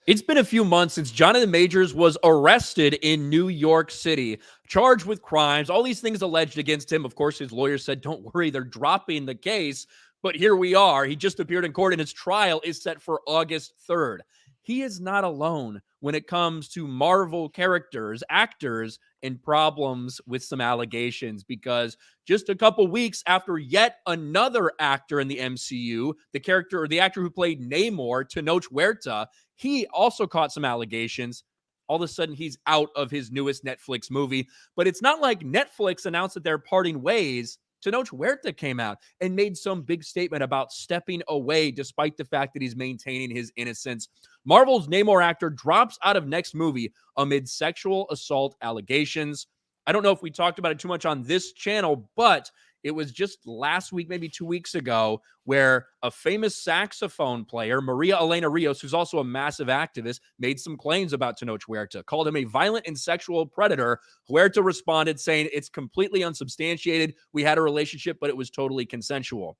It's been a few months since Jonathan Majors was arrested in New York City, charged with crimes, all these things alleged against him. Of course, his lawyer said, don't worry, they're dropping the case. But here we are. He just appeared in court and his trial is set for August 3rd. He is not alone when it comes to Marvel characters, actors, and problems with some allegations, because just a couple weeks after yet another actor in the MCU, the actor who played Namor, Tenoch Huerta, he also caught some allegations. All of a sudden, he's out of his newest Netflix movie. But it's not like Netflix announced that they're parting ways. Tenoch Huerta came out and made some big statement about stepping away despite the fact that he's maintaining his innocence. Marvel's Namor actor drops out of next movie amid sexual assault allegations. I don't know if we talked about it too much on this channel, but it was just last week, maybe 2 weeks ago, where a famous saxophone player, Maria Elena Rios, who's also a massive activist, made some claims about Tenoch Huerta, called him a violent and sexual predator. Huerta responded saying it's completely unsubstantiated. We had a relationship, but it was totally consensual.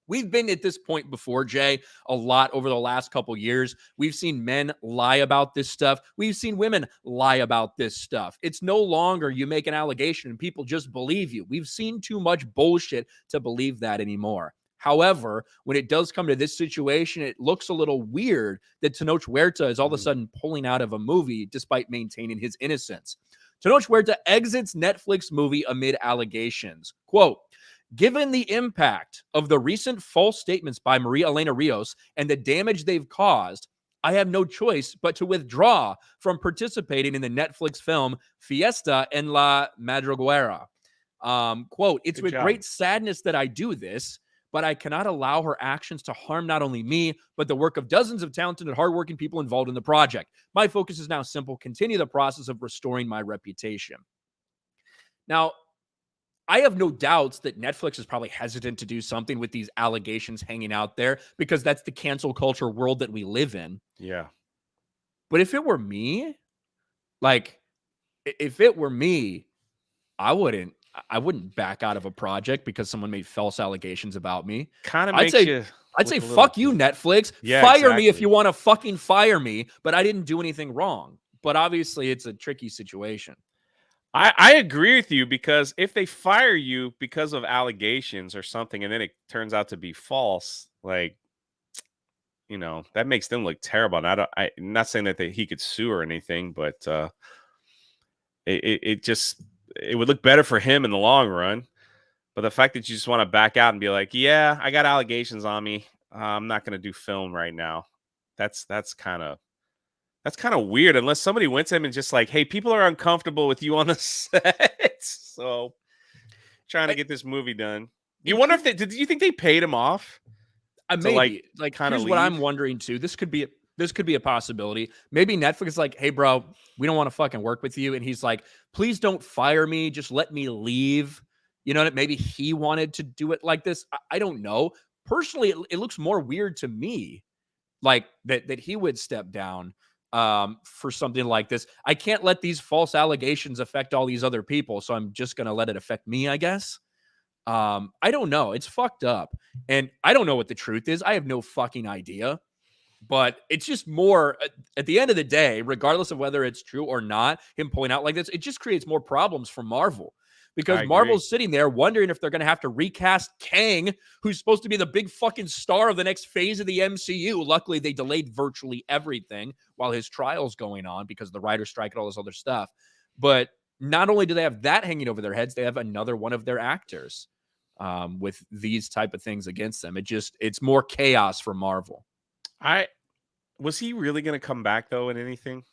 We've been at this point before, Jay, a lot over the last couple years. We've seen men lie about this stuff. We've seen women lie about this stuff. It's no longer you make an allegation and people just believe you. We've seen too much bullshit to believe that anymore. However, when it does come to this situation, it looks a little weird that Tenoch Huerta is all of a sudden pulling out of a movie despite maintaining his innocence. Tenoch Huerta exits Netflix movie amid allegations. Quote, given the impact of the recent false statements by Maria Elena Rios and the damage they've caused, I have no choice but to withdraw from participating in the Netflix film Fiesta en la Madriguera. Quote, it's with great sadness that I do this, but I cannot allow her actions to harm not only me, but the work of dozens of talented and hardworking people involved in the project. My focus is now simple, continue the process of restoring my reputation. Now, I have no doubts that Netflix is probably hesitant to do something with these allegations hanging out there because that's the cancel culture world that we live in. Yeah. But if it were me, like, if it were me, I wouldn't back out of a project because someone made false allegations about me. Kind of makes you. I'd say, fuck you, Netflix. Yeah, fire me if you want to fucking fire me, but I didn't do anything wrong. But obviously, it's a tricky situation. I agree with you because if they fire you because of allegations or something and then it turns out to be false, like, you know, that makes them look terrible. And I'm not saying that he could sue or anything, but it would look better for him in the long run. But the fact that you just want to back out and be like, yeah, I got allegations on me. I'm not going to do film right now. That's kind of weird unless somebody went to him and just like, hey, people are uncomfortable with you on the set. So trying to get this movie done. You wonder if did you think they paid him off? Maybe like kind of what I'm wondering too. This could be a possibility. Maybe Netflix is like, hey, bro, we don't want to fucking work with you. And he's like, please don't fire me. Just let me leave. You know, maybe he wanted to do it like this. I don't know. Personally, it looks more weird to me like that he would step down for something like this. I can't let these false allegations affect all these other people, so I'm just gonna let it affect me, I guess. I don't know. It's fucked up, and I don't know what the truth is. I have no fucking idea. But it's just more at the end of the day, regardless of whether it's true or not, him pulling out like this, it just creates more problems for Marvel. Because Marvel's sitting there wondering if they're going to have to recast Kang, who's supposed to be the big fucking star of the next phase of the MCU. Luckily, they delayed virtually everything while his trial's going on because of the writer's strike and all this other stuff. But not only do they have that hanging over their heads, they have another one of their actors with these type of things against them. It's more chaos for Marvel. Was he really going to come back, though, in anything?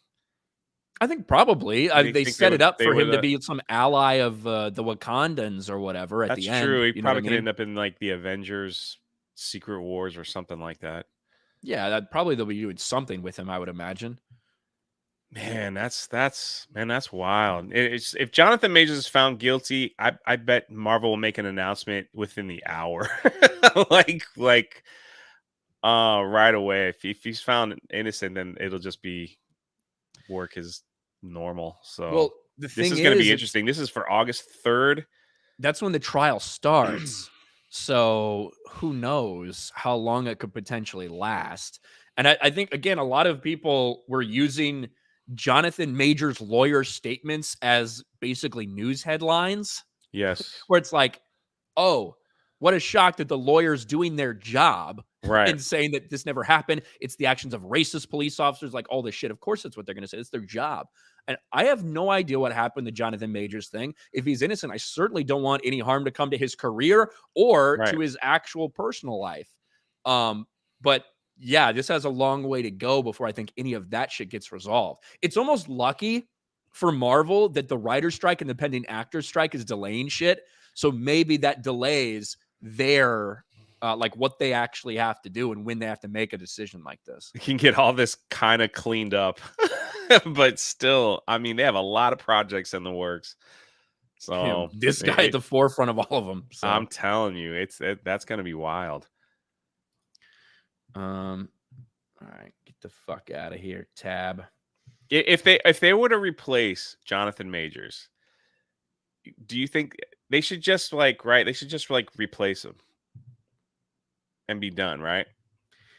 I think probably. They set it up for him to be some ally of the Wakandans or whatever at the end. That's true. He probably could end up in like the Avengers Secret Wars or something like that. Yeah, that probably they'll be doing something with him, I would imagine. Man, that's wild. If Jonathan Majors is found guilty, I bet Marvel will make an announcement within the hour. Right away. If he's found innocent, then it'll just be work as normal. So this is going to be interesting. This is for August 3rd. That's when the trial starts. So who knows how long it could potentially last. And I think, again, a lot of people were using Jonathan Majors' lawyer statements as basically news headlines. Yes. Where it's like, oh, what a shock that the lawyer's doing their job. Right. And saying that this never happened. It's the actions of racist police officers, like all this shit. Of course, that's what they're going to say. It's their job. And I have no idea what happened to Jonathan Majors thing. If he's innocent, I certainly don't want any harm to come to his career or to his actual personal life. But yeah, this has a long way to go before I think any of that shit gets resolved. It's almost lucky for Marvel that the writer's strike and the pending actor's strike is delaying shit. So maybe that delays their like what they actually have to do and when they have to make a decision like this. You can get all this kind of cleaned up, but still, I mean, they have a lot of projects in the works. So this guy at the forefront of all of them. So. I'm telling you, that's going to be wild. All right, get the fuck out of here, Tab. If they were to replace Jonathan Majors, do you think they should just They should just replace him and be done, right?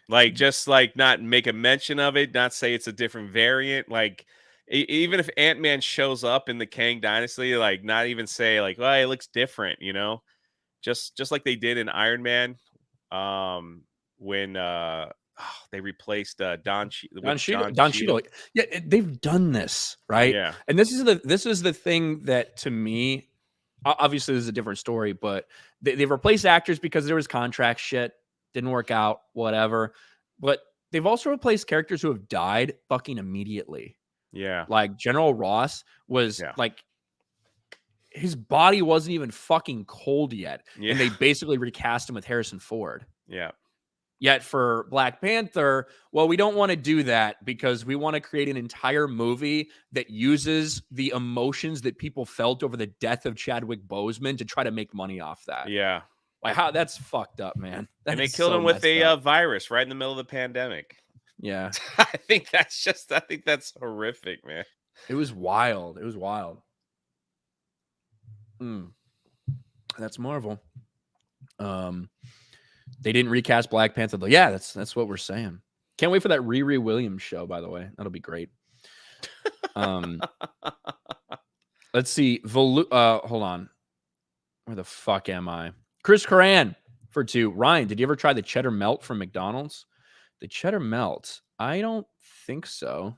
Like, just not make a mention of it, not say it's a different variant. Like, even if Ant-Man shows up in the Kang Dynasty, like, not even say well, it looks different, just like they did in Iron Man, when they replaced Don Cheadle. Yeah, they've done this, right? Yeah, and this is the thing that, to me, obviously this is a different story, but they've replaced actors because there was contract shit, didn't work out, whatever. But they've also replaced characters who have died fucking immediately. Yeah, like General Ross was his body wasn't even fucking cold yet, and they basically recast him with Harrison Ford. Yeah. Yet for Black Panther, well, we don't want to do that because we want to create an entire movie that uses the emotions that people felt over the death of Chadwick Boseman to try to make money off that. Yeah. Like, how that's fucked up, man. And they killed him with a virus right in the middle of the pandemic. Yeah. I think that's horrific, man. It was wild. It was wild. That's Marvel. They didn't recast Black Panther though. Yeah, that's what we're saying. Can't wait for that Riri Williams show, by the way. That'll be great. Let's see. Hold on. Where the fuck am I? Chris Coran for 2. Ryan, did you ever try the cheddar melt from McDonald's? The cheddar melt? I don't think so.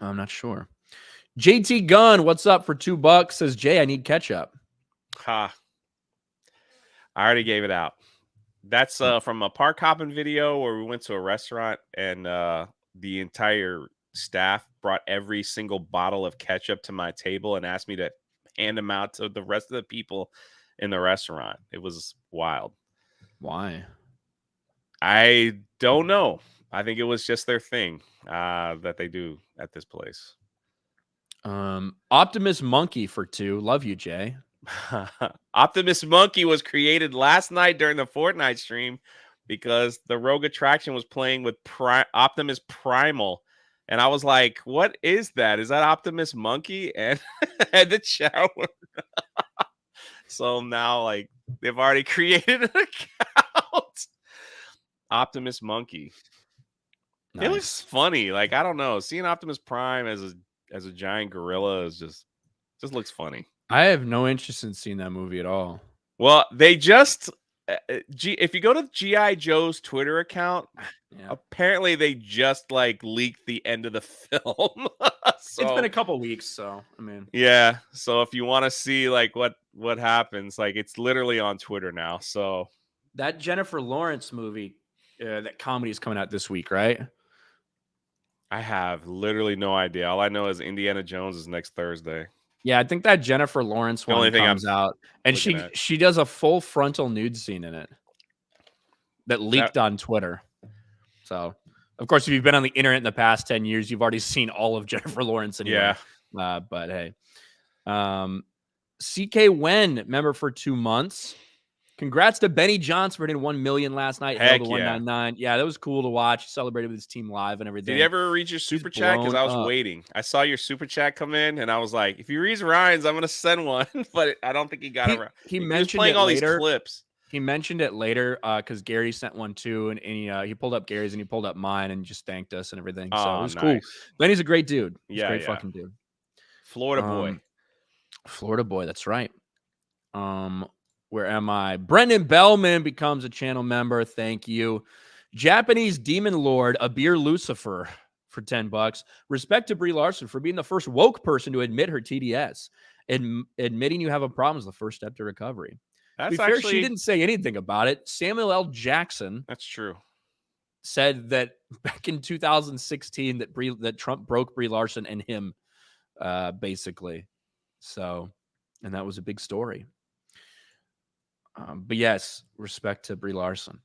I'm not sure. JT Gunn, what's up for $2? Says, Jay, I need ketchup. Ha. I already gave it out. That's from a park hopping video where we went to a restaurant and the entire staff brought every single bottle of ketchup to my table and asked me to hand them out to the rest of the people in the restaurant. It was wild. Why? I don't know. I think it was just their thing that they do at this place. Optimus Monkey for 2. Love you, Jay. Optimus Monkey was created last night during the Fortnite stream because the Rogue Attraction was playing with Optimus Primal. And I was like, what is that? Is that Optimus Monkey? And had the shower. So now, they've already created an account. Optimus Monkey. Nice. It looks funny. I don't know. Seeing Optimus Prime as a giant gorilla is just looks funny. I have no interest in seeing that movie at all. Well, they just if you go to G.I. Joe's Twitter account, apparently they just leaked the end of the film. So, it's been a couple weeks, so I mean, yeah. So if you want to see what happens, it's literally on Twitter now. So that Jennifer Lawrence movie, that comedy is coming out this week, right? I have literally no idea. All I know is Indiana Jones is next Thursday. Yeah, I think that Jennifer Lawrence one comes out, and she does a full frontal nude scene in it that leaked on Twitter. So, of course, if you've been on the internet in the past 10 years, you've already seen all of Jennifer Lawrence anyway. Yeah. But hey, CK Wen, member for 2 months. Congrats to Benny Johnson for hitting 1 million last night. Heck to 199. Yeah, that was cool to watch. He celebrated with his team live and everything. Did you ever read your super chat? Because I was waiting. I saw your super chat come in, and I was like, if he reads Ryan's, I'm going to send one. But I don't think he got around. He mentioned playing it all later. These clips. He mentioned it later because Gary sent one too, and he pulled up Gary's and he pulled up mine and just thanked us and everything. So it was cool. Benny's a great dude. He's a great fucking dude. Florida boy. Florida boy. That's right. Where am I? Brendan Bellman becomes a channel member. Thank you. Japanese Demon Lord, Abir Lucifer for $10. Respect to Brie Larson for being the first woke person to admit her TDS. Admitting you have a problem is the first step to recovery. That's to be fair, she didn't say anything about it. Samuel L. Jackson. That's true. Said that back in 2016 that Trump broke Brie Larson and him, basically. So and that was a big story. But yes, respect to Brie Larson.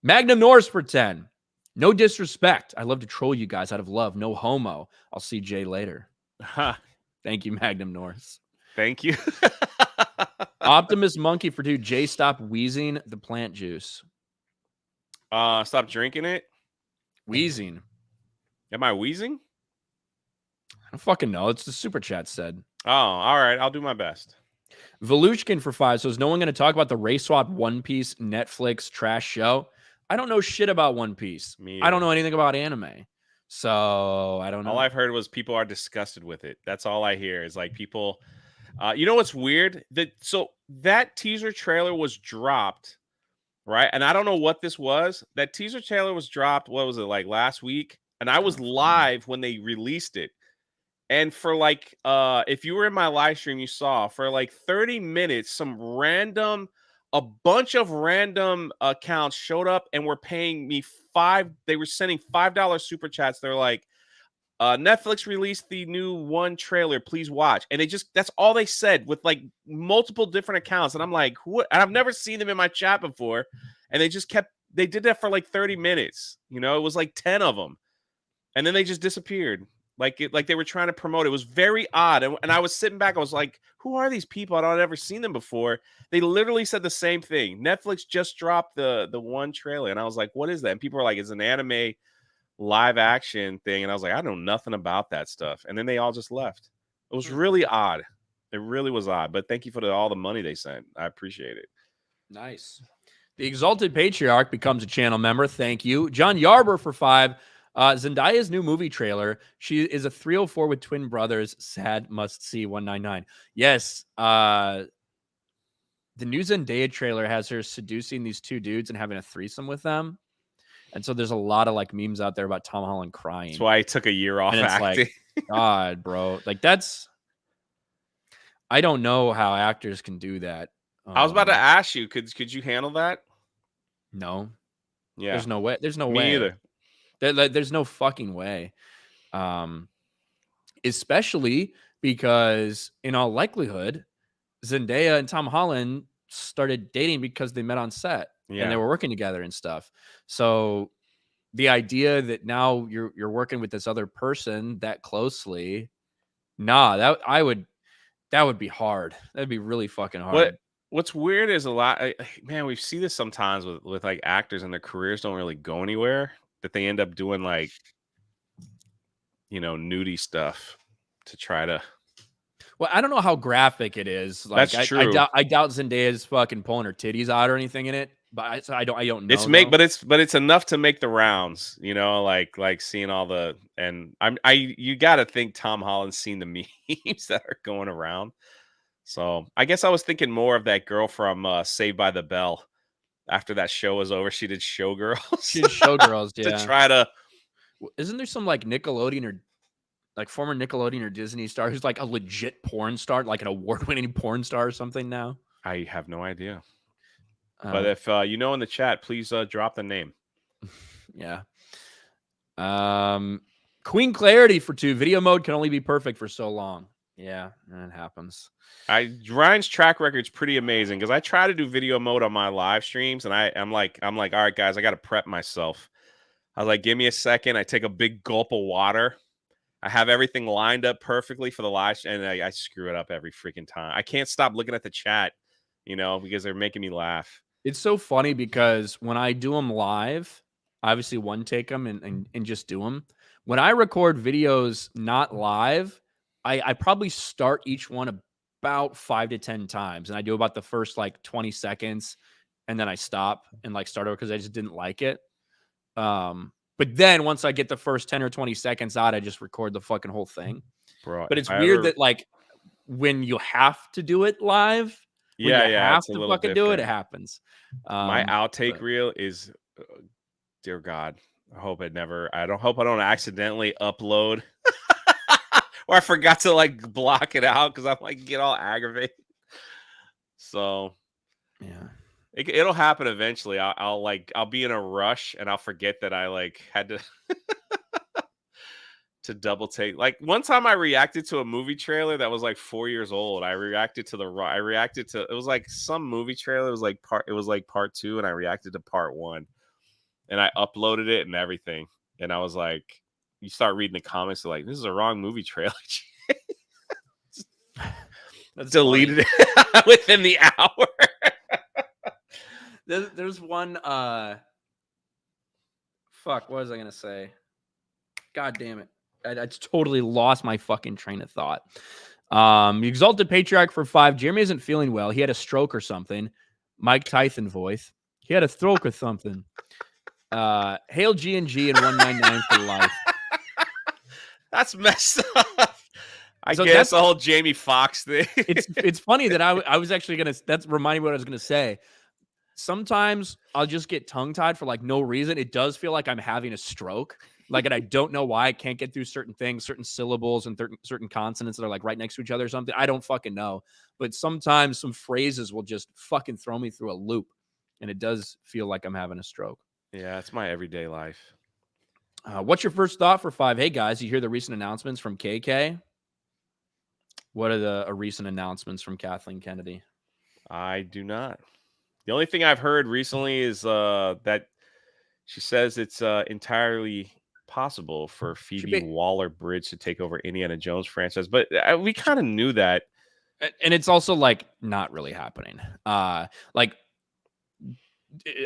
Magnum Norris for 10. No disrespect. I love to troll you guys out of love. No homo. I'll see Jay later. Thank you, Magnum Norris. Thank you. Optimus Monkey for 2. Jay, stop wheezing the plant juice. Stop drinking it. Wheezing. Am I wheezing? I don't fucking know. It's the super chat said. Oh, all right. I'll do my best. Volushkin for 5. So is no one going to talk about the Race Swap One Piece Netflix trash show? I don't know shit about One Piece. I don't know anything about anime. So I don't know. All I've heard was people are disgusted with it. That's all I hear is like people. You know what's weird? So that teaser trailer was dropped, right? And I don't know what this was. That teaser trailer was dropped. What was it, like last week? And I was live when they released it. And for like, if you were in my live stream, you saw for like 30 minutes, a bunch of random accounts showed up and were paying me they were sending $5 super chats. They're like, Netflix released the new one trailer, please watch. And that's all they said with like multiple different accounts. And I'm like, what? And I've never seen them in my chat before. And they did that for like 30 minutes. You know, it was like 10 of them. And then they just disappeared. Like they were trying to promote it. It was very odd. And I was sitting back. I was like, who are these people? I've never seen them before. They literally said the same thing. Netflix just dropped the one trailer. And I was like, what is that? And people were like, it's an anime live action thing. And I was like, I know nothing about that stuff. And then they all just left. It was really odd. It really was odd. But thank you for all the money they sent. I appreciate it. Nice. The Exalted Patriarch becomes a channel member. Thank you. John Yarber for 5. Zendaya's new movie trailer. She is a 304 with twin brothers. Sad must see 199. Yes. The new Zendaya trailer has her seducing these two dudes and having a threesome with them. And so there's a lot of like memes out there about Tom Holland crying. That's why I took a year off acting. Like, God, bro. Like I don't know how actors can do that. I was about to ask you, could you handle that? No. Yeah. There's no way. There's no way. Me either. There's no fucking way. Especially because in all likelihood, Zendaya and Tom Holland started dating because they met on set and they were working together and stuff. So the idea that now you're working with this other person that closely, that would be hard. That'd be really fucking hard. What's weird is man, we see this sometimes with like actors and their careers don't really go anywhere, that they end up doing like, you know, nudie stuff to try to. Well, I don't know how graphic it is. Like, that's true. I doubt Zendaya's fucking pulling her titties out or anything in it. But I don't know. But it's enough to make the rounds, you know, like seeing all the, and you got to think Tom Holland's seen the memes that are going around. So I guess I was thinking more of that girl from Saved by the Bell. After that show was over, she did Showgirls. She did Showgirls, yeah. To try to. Isn't there some like Nickelodeon or like former Nickelodeon or Disney star who's like a legit porn star, like an award-winning porn star or something now? I have no idea. But if you know in the chat, please drop the name. Yeah. Queen Clarity for 2. Video mode can only be perfect for so long. Yeah, that happens. Ryan's track record's pretty amazing because I try to do video mode on my live streams, and I'm like, all right, guys, I got to prep myself. I was like, give me a second. I take a big gulp of water. I have everything lined up perfectly for the live, and I screw it up every freaking time. I can't stop looking at the chat, you know, because they're making me laugh. It's so funny because when I do them live, obviously one take them and just do them. When I record videos not live, I probably start each one about 5 to 10 times, and I do about the first like 20 seconds, and then I stop and like start over because I just didn't like it. But then once I get the first 10 or 20 seconds out, I just record the fucking whole thing. Bro, but it's weird that like when you have to do it live, have to fucking do it, it happens. My outtake reel is, dear God, I hope I don't accidentally upload or I forgot to like block it out because I'm like get all aggravated. So yeah, it'll happen eventually. I'll be in a rush and I'll forget that I like had to to double take. Like one time I reacted to a movie trailer that was like 4 years old. I reacted to it was like some movie trailer. It was like part 2, and I reacted to part 1, and I uploaded it and everything. And I was like, you start reading the comments, they're like, this is a wrong movie trailer. That's deleted it within the hour. There's one. Fuck. What was I gonna say? God damn it! I totally lost my fucking train of thought. Exalted Patriarch for 5. Jeremy isn't feeling well. He had a stroke or something. Mike Tyson voice. He had a stroke or something. Hail G&G and 199 for life. That's messed up. I So guess that's the whole Jamie Foxx thing. It's funny that I was actually gonna. That's reminding me what I was gonna say. Sometimes I'll just get tongue tied for like no reason. It does feel like I'm having a stroke. Like, and I don't know why I can't get through certain things, certain syllables and certain consonants that are like right next to each other or something. I don't fucking know. But sometimes some phrases will just fucking throw me through a loop. And it does feel like I'm having a stroke. Yeah, it's my everyday life. What's your first thought for 5? Hey, guys, you hear the recent announcements from KK? What are the recent announcements from Kathleen Kennedy? I do not. The only thing I've heard recently is that she says it's entirely possible for Phoebe Waller-Bridge to take over Indiana Jones franchise, but we kind of knew that. And it's also like not really happening. Like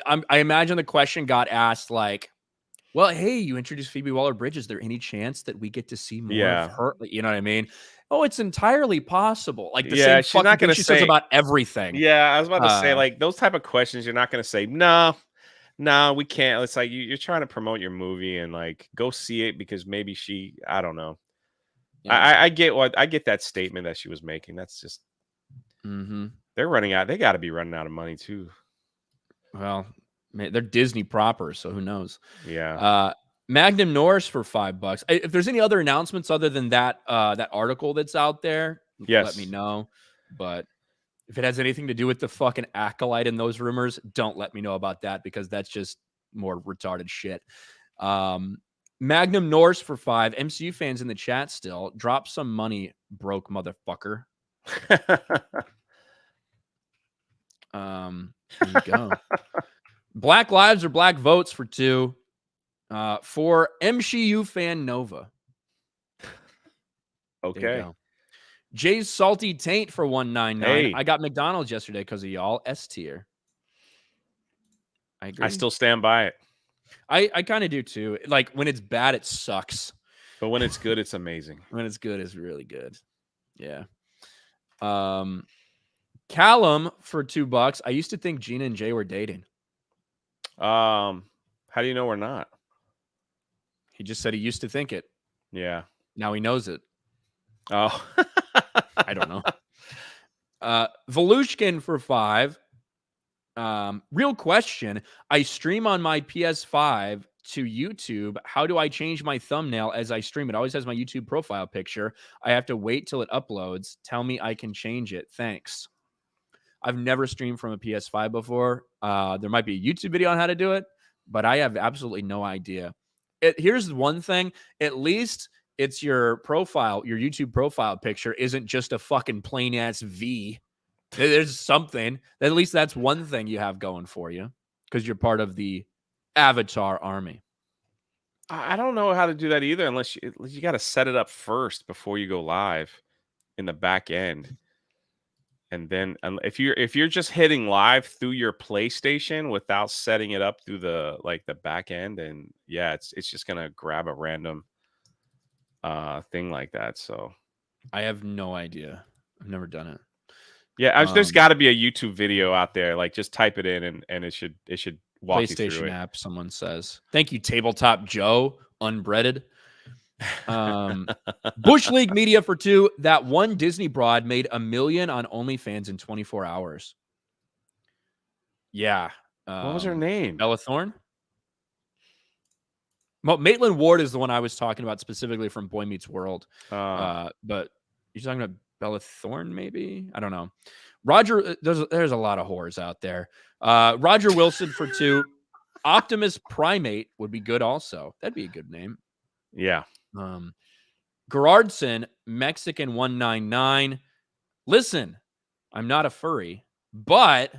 I imagine the question got asked like, well, hey, you introduced Phoebe Waller-Bridge. Is there any chance that we get to see more of her? You know what I mean? Oh, it's entirely possible. Like the same she's not going to say about everything. Yeah, I was about to say like those type of questions. You're not going to say no, we can't. It's like you're trying to promote your movie and like go see it because maybe I don't know. Yeah. I get that statement that she was making. That's just they're running out. They got to be running out of money too. Well, they're Disney proper, so who knows? Yeah. Magnum Norris for $5. If there's any other announcements other than that article that's out there, let me know. But if it has anything to do with the fucking acolyte in those rumors, don't let me know about that because that's just more retarded shit. Magnum Norris for 5. MCU fans in the chat still. Drop some money, broke motherfucker. There you go. Black lives or black votes for 2. For MCU fan Nova. Okay. Jay's salty taint for 199. Hey. I got McDonald's yesterday because of y'all. S tier. I agree. I still stand by it. I kind of do too. Like when it's bad, it sucks. But when it's good, it's amazing. When it's good, it's really good. Yeah. Callum for $2. I used to think Gina and Jay were dating. How do you know we're not? He just said he used to think it. Yeah. Now he knows it. Oh. I don't know. Volushkin for 5. Real question. I stream on my PS5 to YouTube. How do I change my thumbnail as I stream? It always has my YouTube profile picture. I have to wait till it uploads. Tell me I can change it. Thanks. I've never streamed from a PS5 before. There might be a YouTube video on how to do it, but I have absolutely no idea. Here's one thing. At least it's your profile, your YouTube profile picture isn't just a fucking plain ass V. There's something. At least that's one thing you have going for you because you're part of the Avatar army. I don't know how to do that either unless you got to set it up first before you go live in the back end. And then if you're just hitting live through your PlayStation without setting it up through the back end, and yeah, it's just gonna grab a random thing like that. So I have no idea. I've never done it. Yeah, there's got to be a YouTube video out there. Like just type it in and it should walk you through it. PlayStation app, someone says. Thank you, Tabletop Joe, unbreaded. Bush League Media for 2. That one Disney broad made $1 million on OnlyFans in 24 hours. Yeah. What was her name? Bella Thorne? Well, Maitland Ward is the one I was talking about specifically from Boy Meets World. But you're talking about Bella Thorne, maybe? I don't know. Roger, there's a lot of whores out there. Roger Wilson for 2. Optimus Primate would be good also. That'd be a good name. Yeah. Gerardson, Mexican 199. Listen, I'm not a furry, but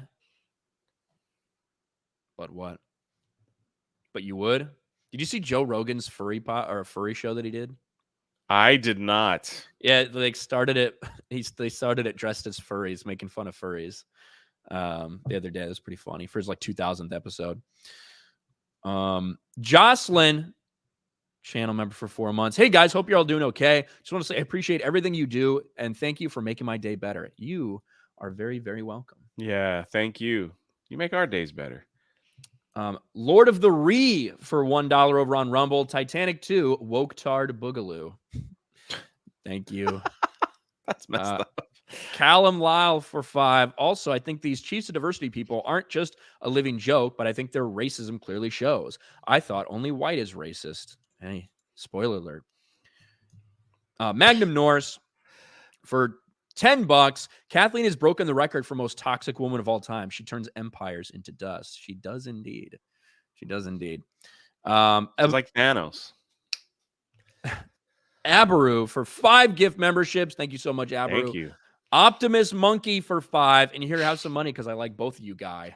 what? But you would? Did you see Joe Rogan's furry show that he did? I did not. Yeah, they started it. They started it dressed as furries, making fun of furries. The other day, it was pretty funny for his like 2000th episode. Jocelyn, channel member for 4 months. Hey guys, hope you're all doing okay. Just want to say I appreciate everything you do and thank you for making my day better. You are very, very welcome. Yeah, thank you. You make our days better. Lord of the Ree for $1 over on Rumble. Titanic 2, Woke Tard Boogaloo. Thank you. That's messed up. Callum Lyle for 5. Also, I think these Chiefs of Diversity people aren't just a living joke, but I think their racism clearly shows. I thought only white is racist. Hey, spoiler alert. Magnum Norse for $10. Kathleen has broken the record for most toxic woman of all time. She turns empires into dust. She does indeed. She does indeed. It's like Thanos. Abaru for 5 gift memberships. Thank you so much, Abaru. Thank you. Optimus Monkey for 5. And here, have some money because I like both of you, guy.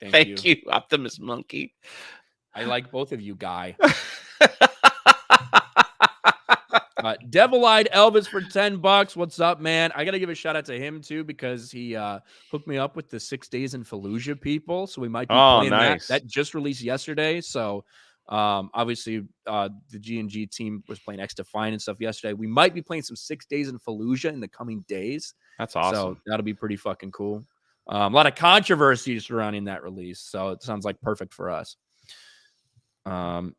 Thank you, Optimus Monkey. I like both of you, guy. Devil-Eyed Elvis for $10. What's up, man? I got to give a shout out to him, too, because he hooked me up with the 6 Days in Fallujah people. So we might be playing nice. that. That just released yesterday. So obviously, the G&G team was playing X Define and stuff yesterday. We might be playing some 6 Days in Fallujah in the coming days. That's awesome. So that'll be pretty fucking cool. A lot of controversy surrounding that release. So it sounds like perfect for us.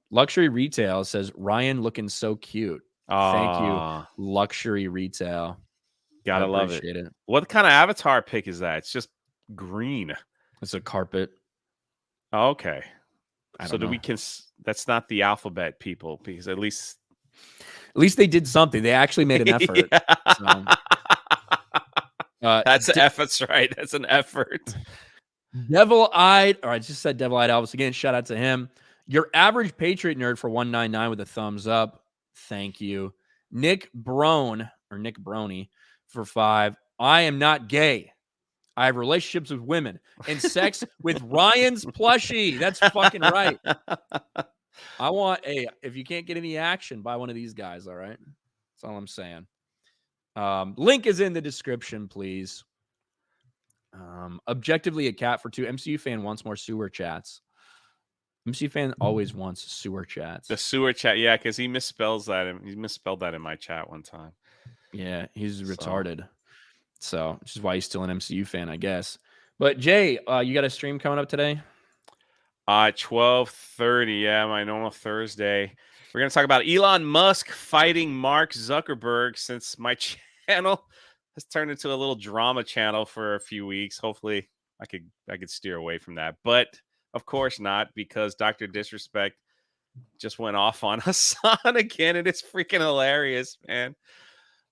Luxury Retail says, Ryan looking so cute. Thank you, Luxury Retail. Gotta love it. What kind of avatar pick is that? It's just green. It's a carpet. Oh, okay. So do we that's not the alphabet people, because at least they did something. They actually made an effort. So, that's an effort, right? That's an effort. Devil-Eyed, or I just said Devil-Eyed Elvis again. Shout out to him. Your average Patriot nerd for 199 with a thumbs up. Thank you. Nick Brony for 5. I am not gay. I have relationships with women and sex with Ryan's plushie. That's fucking right. I want if you can't get any action, buy one of these guys. All right. That's all I'm saying. Link is in the description, please. Objectively a cat for 2. MCU fan wants more sewer chats. MCU fan always wants sewer chats. The sewer chat, yeah, because he misspelled that in my chat one time. Yeah, he's retarded. So, which is why he's still an MCU fan, I guess. But Jay, you got a stream coming up today? 12:30, yeah, my normal Thursday. We're gonna talk about Elon Musk fighting Mark Zuckerberg, since my channel has turned into a little drama channel for a few weeks. Hopefully, I could steer away from that, but of course not, because Dr. Disrespect just went off on Hassan again, and it's freaking hilarious, man.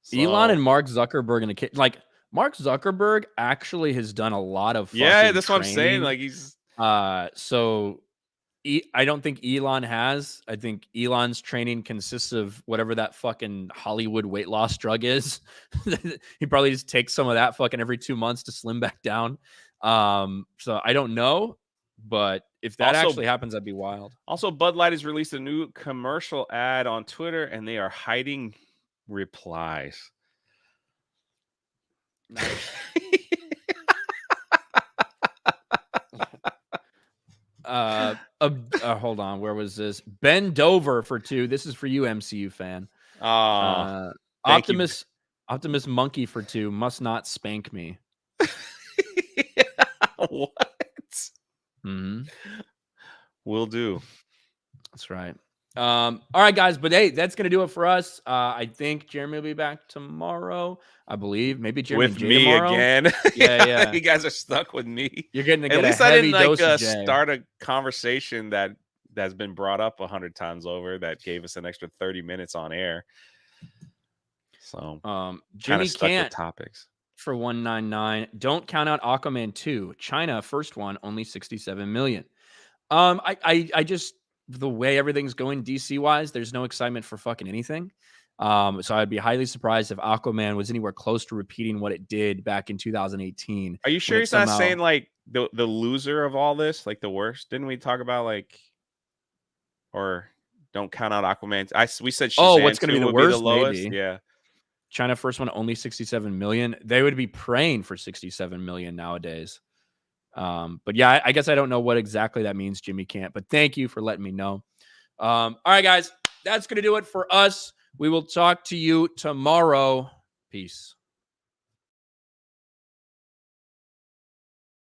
So, Elon and Mark Zuckerberg and a kid, like Mark Zuckerberg actually has done a lot of that's what I'm saying. Like he's so I don't think Elon has. I think Elon's training consists of whatever that fucking Hollywood weight loss drug is. He probably just takes some of that fucking every 2 months to slim back down. So I don't know. But if that actually happens, that'd be wild. Also, Bud Light has released a new commercial ad on Twitter, and they are hiding replies. Hold on. Where was this? Ben Dover for 2. This is for you, MCU fan. Optimus Monkey for 2. Must not spank me. What? Mm-hmm. Will do. That's right. All right, guys. But hey, that's gonna do it for us. I think Jeremy will be back tomorrow. I believe maybe Jeremy with me tomorrow. Again. Yeah. You guys are stuck with me. You're getting to get at least a I heavy didn't dose of start a conversation that's been brought up 100 times over that gave us an extra 30 minutes on air. So Jimmy can't topics. For 199. Don't count out Aquaman 2. China, first one, only 67 million. I just the way everything's going DC wise, there's no excitement for fucking anything. So I'd be highly surprised if Aquaman was anywhere close to repeating what it did back in 2018. Are you sure he's not saying like the loser of all this, like the worst? Didn't we talk about like, or don't count out Aquaman? We said Shazam what's going to be the worst? Lowest? Maybe. Yeah. China first one only 67 million. They would be praying for 67 million nowadays. But yeah, I guess I don't know what exactly that means, Jimmy can't. But thank you for letting me know. All right, guys, that's going to do it for us. We will talk to you tomorrow. Peace.